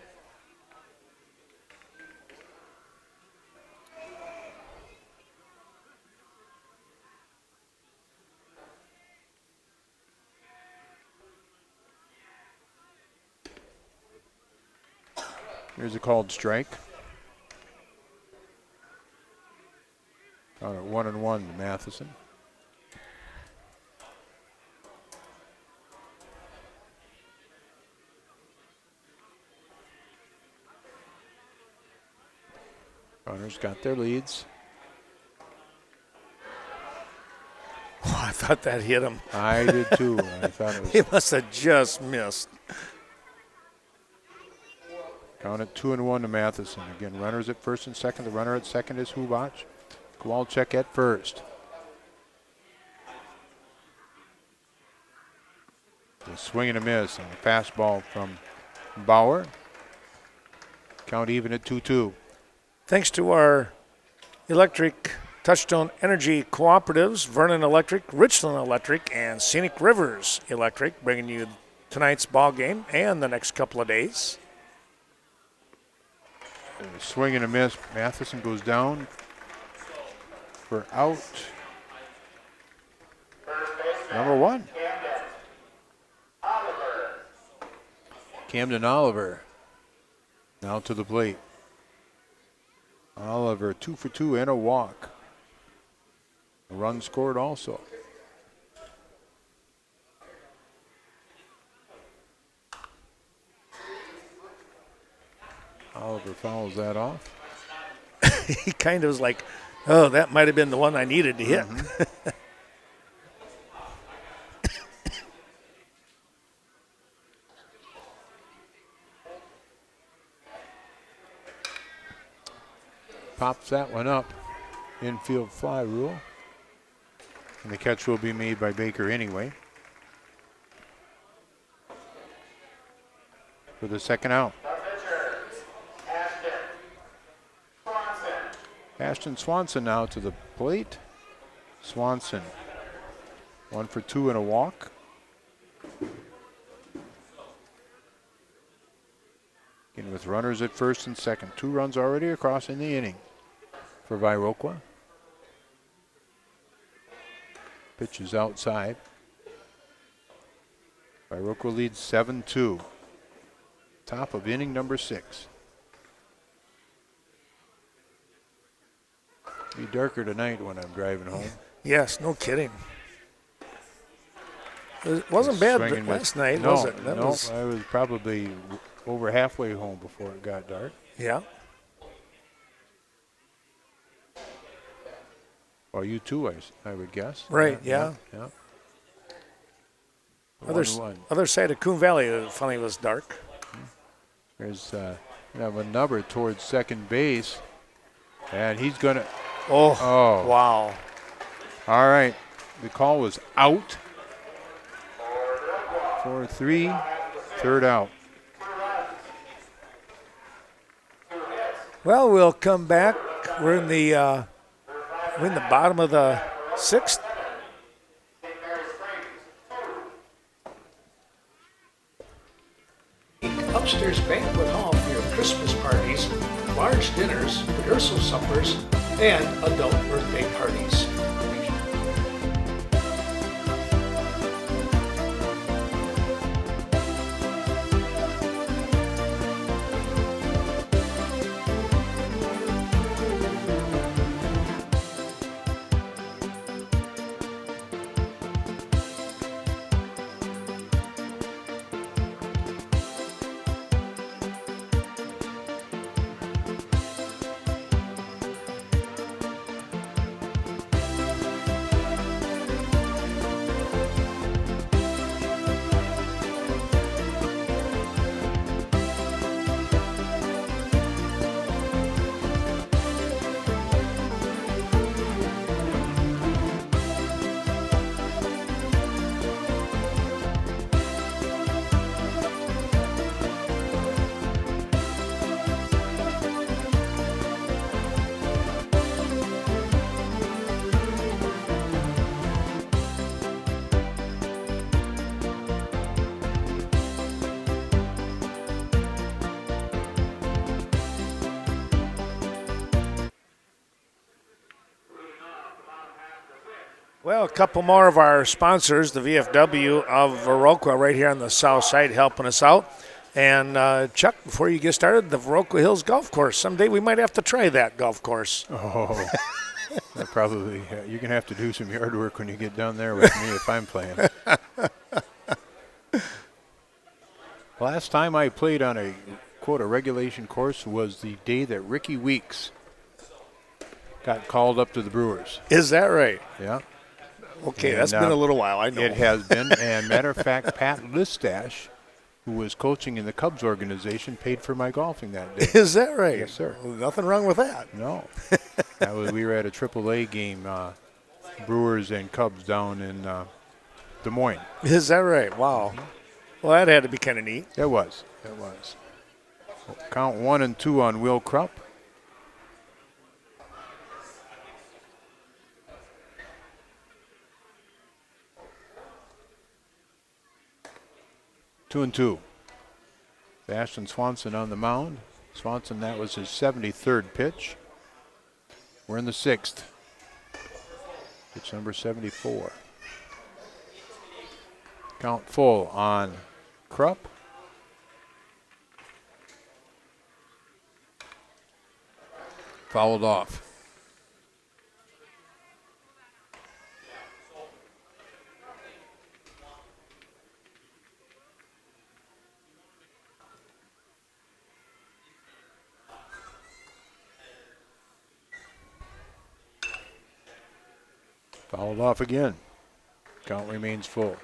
Here's a called strike. Out at 1-1 to Matheson. Runners got their leads. Oh, I thought that hit him. I did too. I thought it was. He must have just missed. Count it 2-1 to Matheson. Again, runners at first and second. The runner at second is Hubach. Kowalczyk at first. A swing and a miss on a fastball from Bauer. Count even at 2-2. Thanks to our electric Touchstone Energy cooperatives, Vernon Electric, Richland Electric, and Scenic Rivers Electric, bringing you tonight's ball game and the next couple of days. A swing and a miss. Matheson goes down for out. Number 1. Camden Oliver now to the plate. Oliver 2 for 2 and a walk. A run scored also. Oliver fouls that off. He kind of was like, oh, that might have been the one I needed to hit. Mm-hmm. Pops that one up. Infield fly rule. And the catch will be made by Baker anyway. For the second out. Ashton Swanson now to the plate. Swanson 1 for 2 and a walk. Again with runners at first and second. 2 runs already across in the inning for Viroqua. Pitch is outside. Viroqua leads 7-2. Top of inning number 6. Be darker tonight when I'm driving home. Yes, no kidding. It wasn't bad last night, was it? I was probably over halfway home before it got dark. Yeah. Well, you too, I would guess. Right, yeah. Other side of Coon Valley, funny, was dark. There's have a number towards second base, and he's going to. Oh, wow. All right. The call was out. 4-3, third out. Well, we'll come back. We're in the bottom of the 6th. Upstairs banquet hall for your Christmas parties, large dinners, rehearsal suppers, and adult birthday parties. Well, a couple more of our sponsors, the VFW of Viroqua right here on the south side helping us out. And Chuck, before you get started, the Viroqua Hills Golf Course. Someday we might have to try that golf course. Oh, probably. You're going to have to do some yard work when you get down there with me if I'm playing. Last time I played on a, quote, a regulation course was the day that Ricky Weeks got called up to the Brewers. Is that right? Yeah. Okay, And, that's been a little while, I know. It has been. And matter of fact, Pat Listash, who was coaching in the Cubs organization, paid for my golfing that day. Is that right? Yes, sir. Well, nothing wrong with that. No. We were at a AAA game, Brewers and Cubs down in Des Moines. Is that right? Wow. Well, that had to be kind of neat. It was. It was. Count 1 and 2 on Will Krupp. Two and 2. Ashton Swanson on the mound. Swanson, that was his 73rd pitch. We're in the 6th. Pitch number 74. Count full on Krupp. Fouled off. Fouled off again. Count remains full.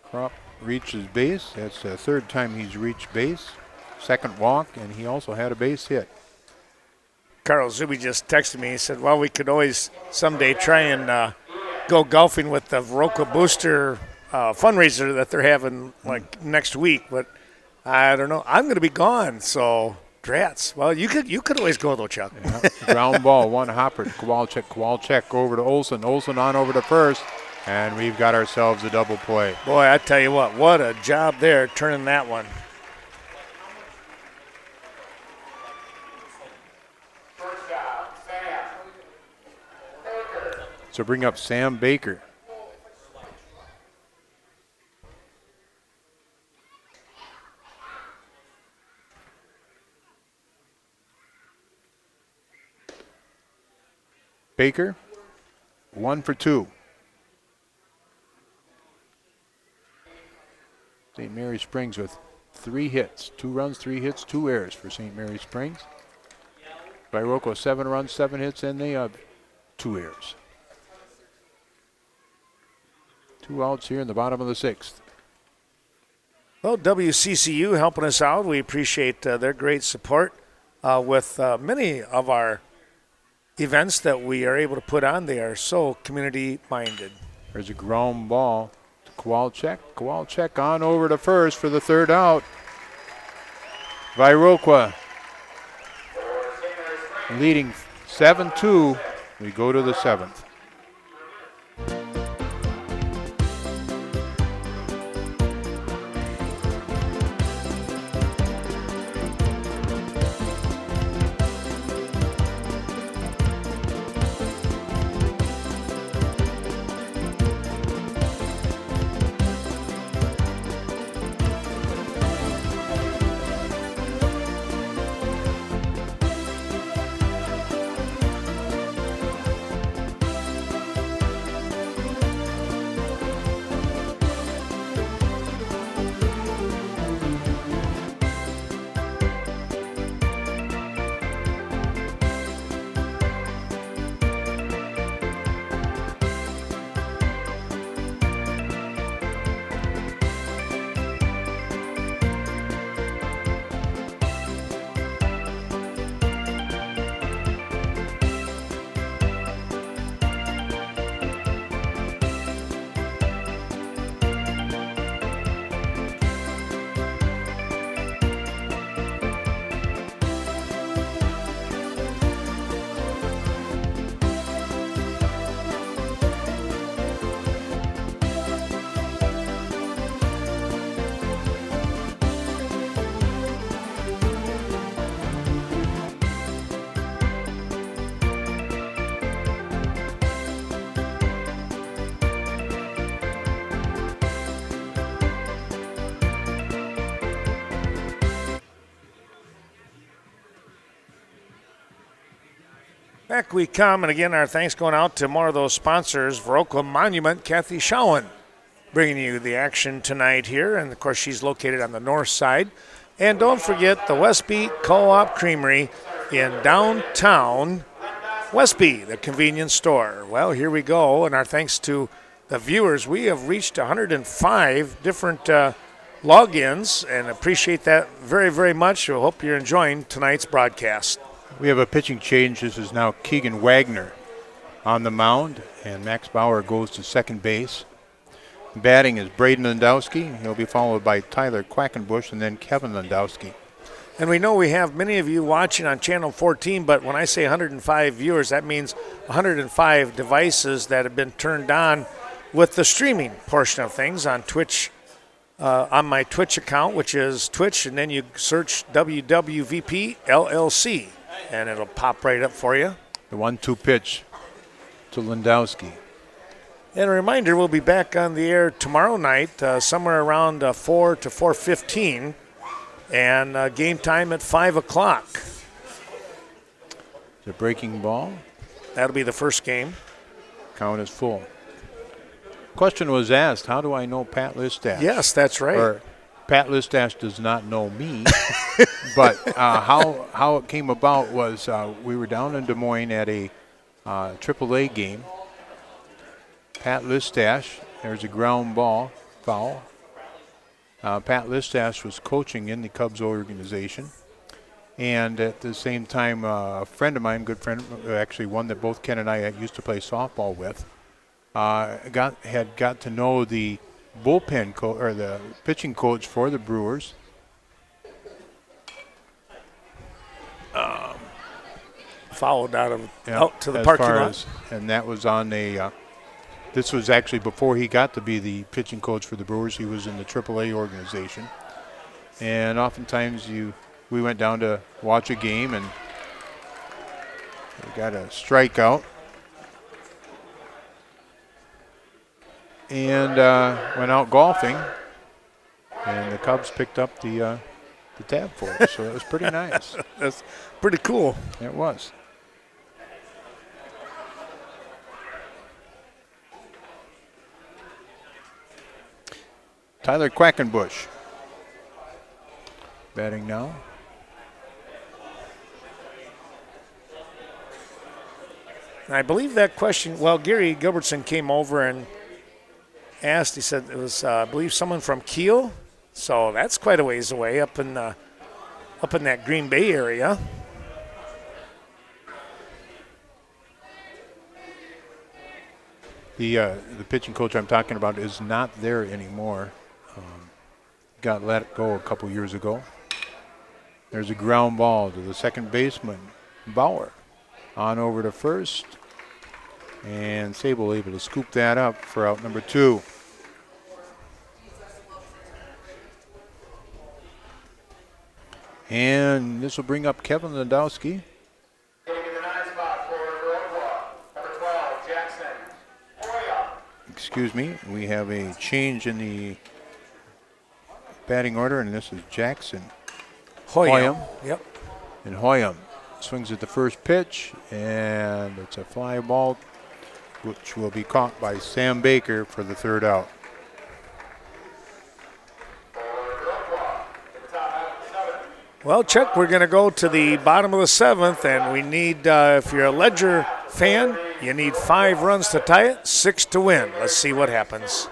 Krupp reaches base. That's the third time he's reached base. Second walk, and he also had a base hit. Carl Zuby just texted me. He said, well, we could always someday try and go golfing with the Viroqua Booster fundraiser that they're having like next week. But I don't know. I'm going to be gone, so drats. Well, you could always go, though, Chuck. Yeah. Ground ball, one hopper to Kowalczyk. Kowalczyk over to Olson. Olson on over to first. And we've got ourselves a double play. Boy, I tell you what a job there turning that one. So bring up Sam Baker. Baker, 1 for 2. St. Mary Springs with 3 hits, 2 runs, 3 hits, 2 errors for St. Mary Springs. Viroqua 7 runs, 7 hits, and they have 2 errors. 2 outs here in the bottom of the 6th. Well, WCCU helping us out. We appreciate their great support with many of our events that we are able to put on. They are so community-minded. There's a ground ball to Kowalczyk. Kowalczyk on over to first for the 3rd out. Viroqua leading 7-2. We go to the 7th. Back we come, and again, our thanks going out to more of those sponsors. Viroqua Monument, Kathy Schowen, bringing you the action tonight here. And, of course, she's located on the north side. And don't forget the Westby Co-op Creamery in downtown Westby, the convenience store. Well, here we go, and our thanks to the viewers. We have reached 105 different logins, and appreciate that very, very much. I hope you're enjoying tonight's broadcast. We have a pitching change. This is now Keegan Wagner on the mound, and Max Bauer goes to second base. Batting is Braden Landowski. He'll be followed by Tyler Quackenbush and then Kevin Landowski. And we know we have many of you watching on Channel 14, but when I say 105 viewers, that means 105 devices that have been turned on with the streaming portion of things on Twitch, on my Twitch account, which is Twitch, and then you search WWVP LLC, and it'll pop right up for you. The 1-2 pitch to Landowski. And a reminder, we'll be back on the air tomorrow night, somewhere around 4 to 4:15, and game time at 5 o'clock. The breaking ball. That'll be the first game. Count is full. Question was asked, how do I know Pat Listash? Yes, that's right. Or Pat Listash does not know me. But how it came about was we were down in Des Moines at a AAA game. Pat Listash, there's a ground ball, foul. Pat Listash was coaching in the Cubs organization. And at the same time, a friend of mine, good friend, actually one that both Ken and I used to play softball with, had got to know the bullpen or the pitching coach for the Brewers. Fouled out to the as parking far lot. as- and that was on a. This was actually before he got to be the pitching coach for the Brewers. He was in the AAA organization, and oftentimes we went down to watch a game, and we got a strikeout, and went out golfing, and the Cubs picked up the tab for us. So it was pretty nice. That's pretty cool. It was. Tyler Quackenbush batting now. And I believe that question, well, Gary Gilbertson came over and asked, he said it was, I believe, someone from Gill. So that's quite a ways away up in that Green Bay area. The pitching coach I'm talking about is not there anymore. Got let go a couple years ago. There's a ground ball to the second baseman, Bauer. On over to first. And Sable able to scoop that up for out number 2. And this will bring up Kevin Landowski. Getting in the 9 spot for Viroqua, number 12, Jackson Hoya. Excuse me, we have a change in the batting order, and this is Jackson Hoyam. Yep. And Hoyam swings at the first pitch, and it's a fly ball, which will be caught by Sam Baker for the third out. Well, Chuck, we're going to go to the bottom of the 7th, and we need, if you're a Ledger fan, you need 5 runs to tie it, 6 to win. Let's see what happens.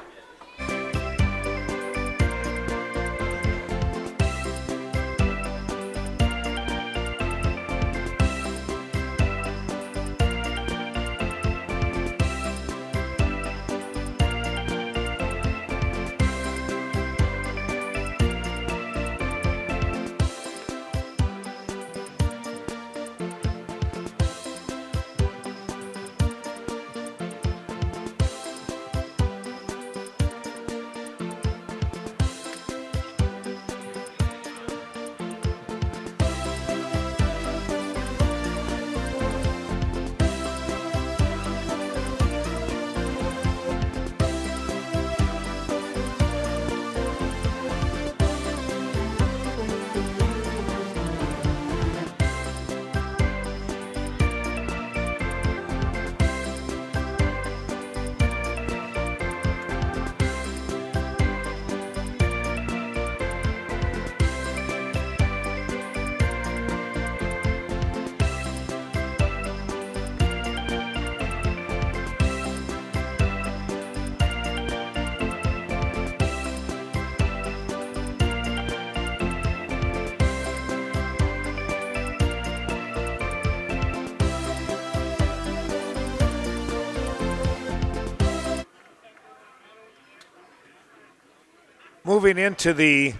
moving into the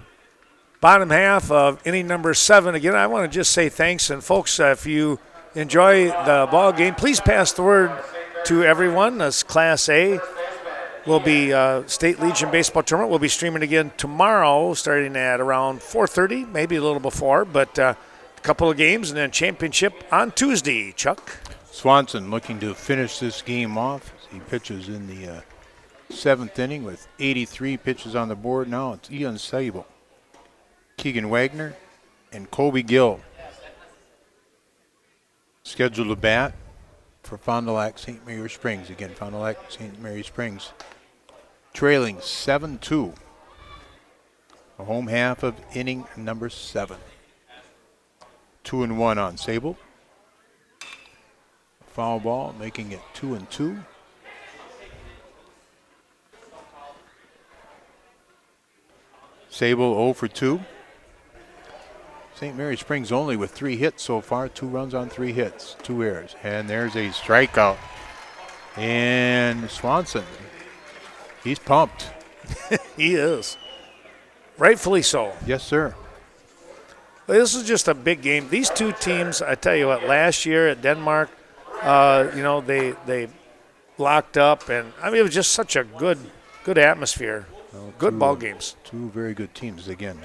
bottom half of inning number 7. Again, I want to just say thanks. And, folks, if you enjoy the ball game, please pass the word to everyone. This Class A will be State Legion Baseball Tournament. We'll be streaming again tomorrow starting at around 4:30, maybe a little before. But a couple of games and then championship on Tuesday. Chuck? Swanson looking to finish this game off. He pitches in the 7th inning with 83 pitches on the board. Now it's Ian Sable, Keegan Wagner, and Colby Gill scheduled to bat for Fond du Lac St. Mary Springs. Again, Fond du Lac St. Mary Springs trailing 7-2. The home half of inning number 7. 2-1 on Sable. Foul ball, making it 2-2. Sable 0 for 2. St. Mary Springs only with 3 hits so far, 2 runs on 3 hits, 2 errors. And there's a strikeout. And Swanson, he's pumped. He is. Rightfully so. Yes, sir. This is just a big game. These two teams, I tell you what, last year at Denmark, they locked up, and I mean it was just such a good atmosphere. Well, good ball games. 2 very good teams again.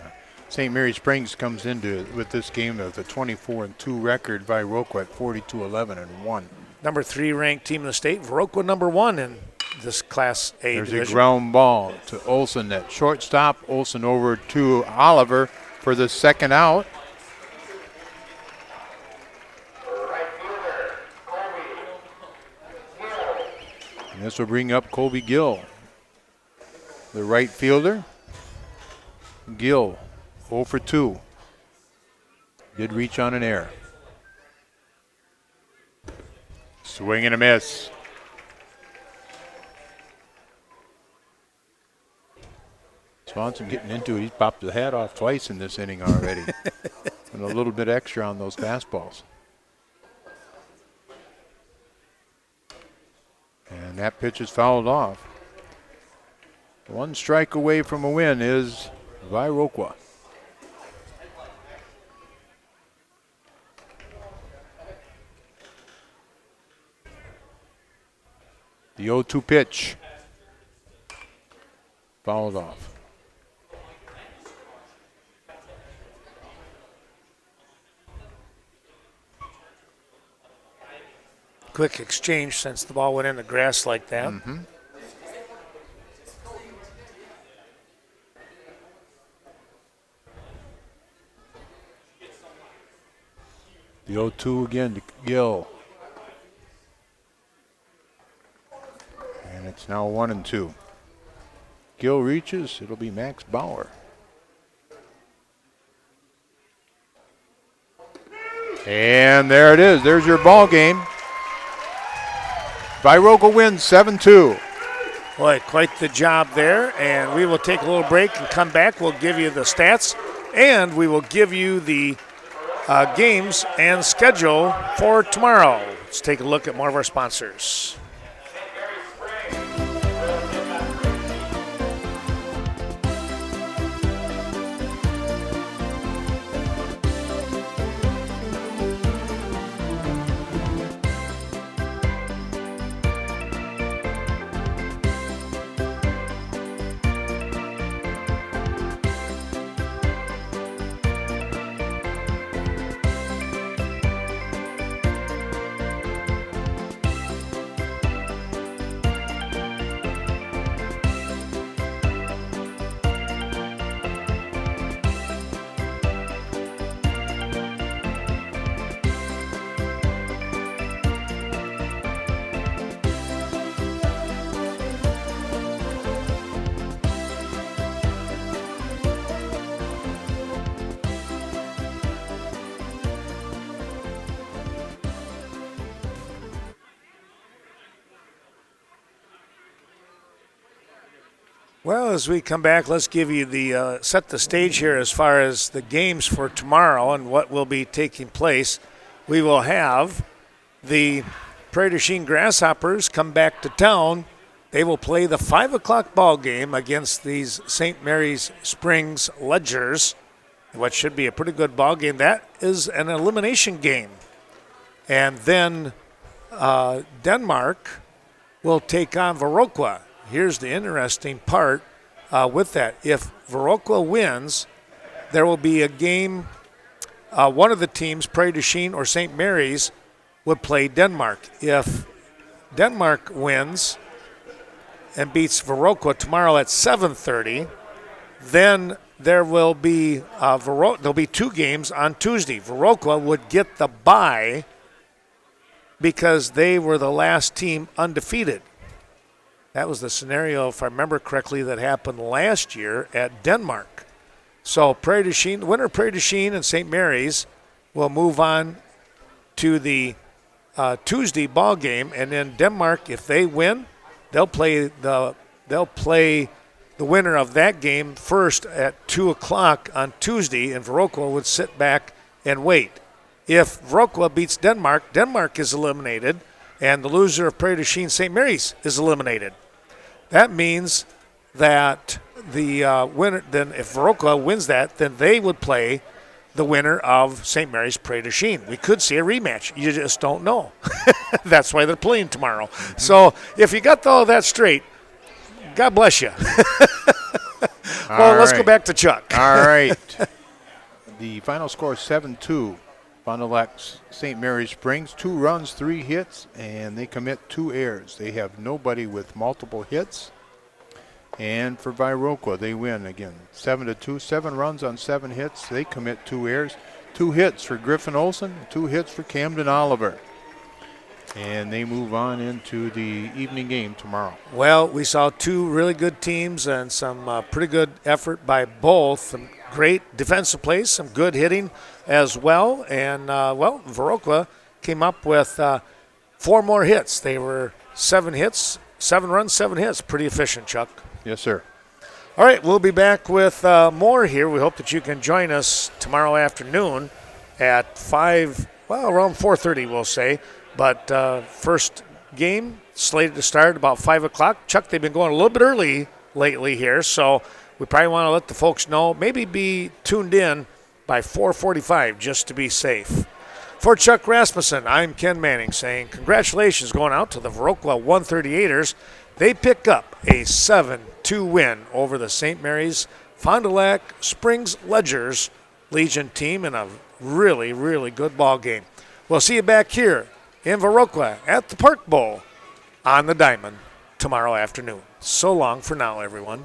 St. Mary Springs comes into it with this game with a 24-2 record. Viroqua at 42-11-1. Number 3 ranked team in the state. Viroqua number 1 in this Class A There's division. a ground ball to Olson at shortstop. Olson over to Oliver for the second out. And this will bring up Colby Gill, the right fielder. Gill 0 for 2. Did reach on an error. Swing and a miss. Swanson getting into it. He's popped the hat off twice in this inning already. And a little bit extra on those fastballs. And that pitch is fouled off. 1 strike away from a win is Viroqua. The 0-2 pitch. Fouled off. Quick exchange since the ball went in the grass like that. Mm-hmm. The 0-2 again to Gill. And it's now 1-2. Gill reaches. It'll be Max Bauer. And there it is. There's your ball game. Viroqua wins 7-2. Boy, quite the job there. And we will take a little break and come back. We'll give you the stats, and we will give you the games and schedule for tomorrow. Let's take a look at more of our sponsors. Well, as we come back, let's give you the set the stage here as far as the games for tomorrow and what will be taking place. We will have the Prairie du Chien Grasshoppers come back to town They will play the 5 o'clock ball game against these St. Mary's Springs Ledgers, what should be a pretty good ball game. That is an elimination game. And then Denmark will take on Viroqua. Here's the interesting part with that. If Viroqua wins, there will be a game. One of the teams, Prairie du Chien or St. Mary's, would play Denmark. If Denmark wins and beats Viroqua tomorrow at 7:30, then there will be there'll be 2 games on Tuesday. Viroqua would get the bye because they were the last team undefeated. That was the scenario, if I remember correctly, that happened last year at Denmark. So Prairie du Chien, the winner of Prairie du Chien and St. Mary's will move on to the Tuesday ball game, and then Denmark, if they win, they'll play the winner of that game first at 2 o'clock on Tuesday, and Viroqua would sit back and wait. If Viroqua beats Denmark, Denmark is eliminated, and the loser of Prairie du Chien St. Mary's is eliminated. That means that the winner, then if Viroqua wins that, then they would play the winner of St. Mary's Prairie du Chien. We could see a rematch. You just don't know. That's why they're playing tomorrow. Mm-hmm. So if you got all that straight, God bless you. Well, let's go back to Chuck. All right. The final score is 7-2. Fond du Lac St. Mary's Springs, 2 runs, 3 hits, and they commit 2 errors. They have nobody with multiple hits. And for Viroqua, they win again, 7-2, 7 runs on 7 hits. They commit 2 errors, 2 hits for Griffin Olson, 2 hits for Camden Oliver. And they move on into the evening game tomorrow. Well, we saw 2 really good teams and some pretty good effort by both. Some great defensive plays, some good hitting as well. And, Viroqua came up with 4 more hits. They were 7 hits, 7 runs, 7 hits. Pretty efficient, Chuck. Yes, sir. All right, we'll be back with more here. We hope that you can join us tomorrow afternoon at around 4:30, we'll say. But first game slated to start about 5 o'clock. Chuck, they've been going a little bit early lately here, so we probably want to let the folks know. Maybe be tuned in by 4:45 just to be safe. For Chuck Rasmussen, I'm Ken Manning saying congratulations going out to the Viroqua 138ers. They pick up a 7-2 win over the St. Mary's Fond du Lac Springs Ledgers Legion team in a really, really good ball game. We'll see you back here in Viroqua at the Park Bowl on the Diamond tomorrow afternoon. So long for now, everyone.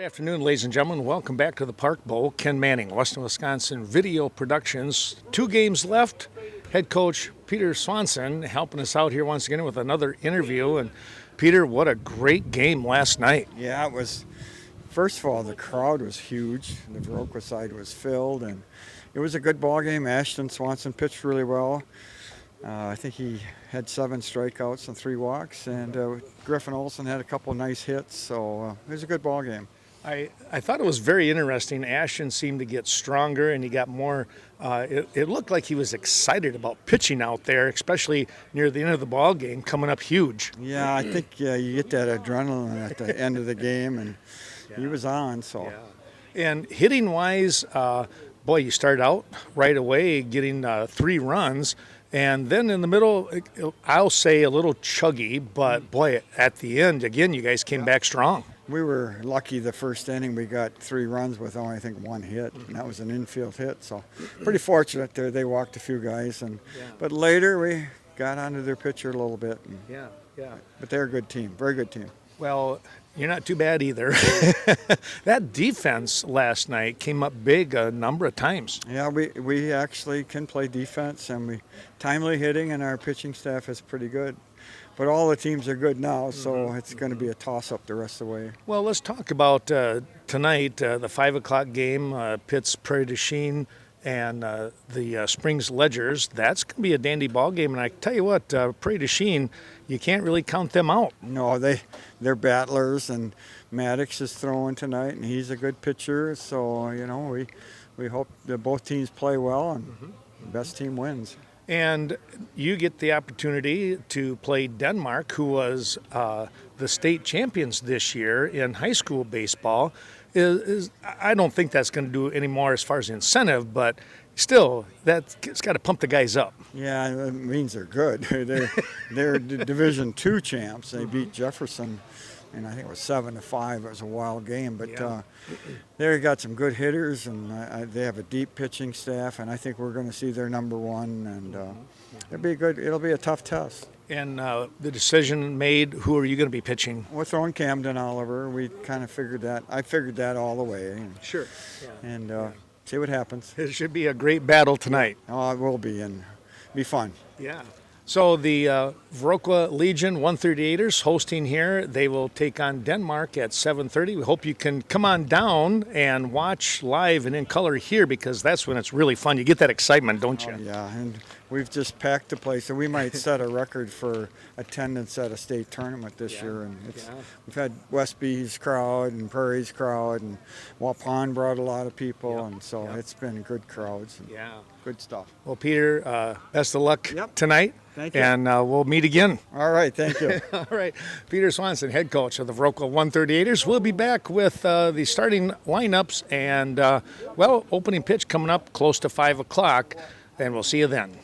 Good afternoon, ladies and gentlemen. Welcome back to the Park Bowl. Ken Manning, Western Wisconsin Video Productions. 2 games left. Head coach Peter Swanson helping us out here once again with another interview. And Peter, what a great game last night. Yeah, it was. First of all, the crowd was huge. The Viroqua side was filled, and it was a good ball game. Ashton Swanson pitched really well. I think he had 7 strikeouts and 3 walks, and Griffin Olsen had a couple nice hits, so it was a good ball game. I thought it was very interesting. Ashton seemed to get stronger, and he got more. It looked like he was excited about pitching out there, especially near the end of the ball game, coming up huge. Yeah, I think you get that adrenaline at the end of the game, and he was on. So. Yeah. And hitting-wise, boy, you start out right away getting 3 runs. And then in the middle, I'll say a little chuggy, but boy, at the end, again, you guys came back strong. We were lucky the first inning. We got 3 runs with only, I think, 1 hit, and that was an infield hit. So pretty fortunate there. They walked a few guys, but later we got onto their pitcher a little bit. Yeah. But they're a good team, very good team. Well, you're not too bad either. That defense last night came up big a number of times. Yeah, we actually can play defense, and we timely hitting, and our pitching staff is pretty good. But all the teams are good now, so it's going to be a toss-up the rest of the way. Well, let's talk about tonight, the 5 o'clock game, Pitt's Prairie du Chien and the Springs Ledgers. That's going to be a dandy ball game, and I tell you what, Prairie du Chien, you can't really count them out. No, they're battlers, and Maddox is throwing tonight, and he's a good pitcher. So we hope that both teams play well, and the best team wins. And you get the opportunity to play Denmark, who was the state champions this year in high school baseball. I don't think that's going to do any more as far as incentive, but still, it's got to pump the guys up. Yeah, it means they're good. they're Division II champs. They beat Jefferson, and I think it was 7-5. It was a wild game, but they got some good hitters, and they have a deep pitching staff, and I think we're going to see their number 1, and it'll be a tough test. And the decision made, who are you going to be pitching? We're throwing Camden Oliver. We kind of figured that. I figured that all the way. Sure. And see what happens. It should be a great battle tonight. Oh, it will be, and be fun. Yeah. So the Viroqua Legion 138ers hosting here. They will take on Denmark at 7:30. We hope you can come on down and watch live and in color here, because that's when it's really fun. You get that excitement, don't you? Oh, yeah, and we've just packed the place, and we might set a record for attendance at a state tournament this year. And we've had Westby's crowd and Prairie's crowd, and Waupun brought a lot of people, and so it's been good crowds. And good stuff. Well, Peter, best of luck tonight. Thank you. And we'll meet again. All right, thank you. All right. Peter Swanson, head coach of the Viroqua 138ers. We'll be back with the starting lineups and, opening pitch coming up close to 5 o'clock, and we'll see you then.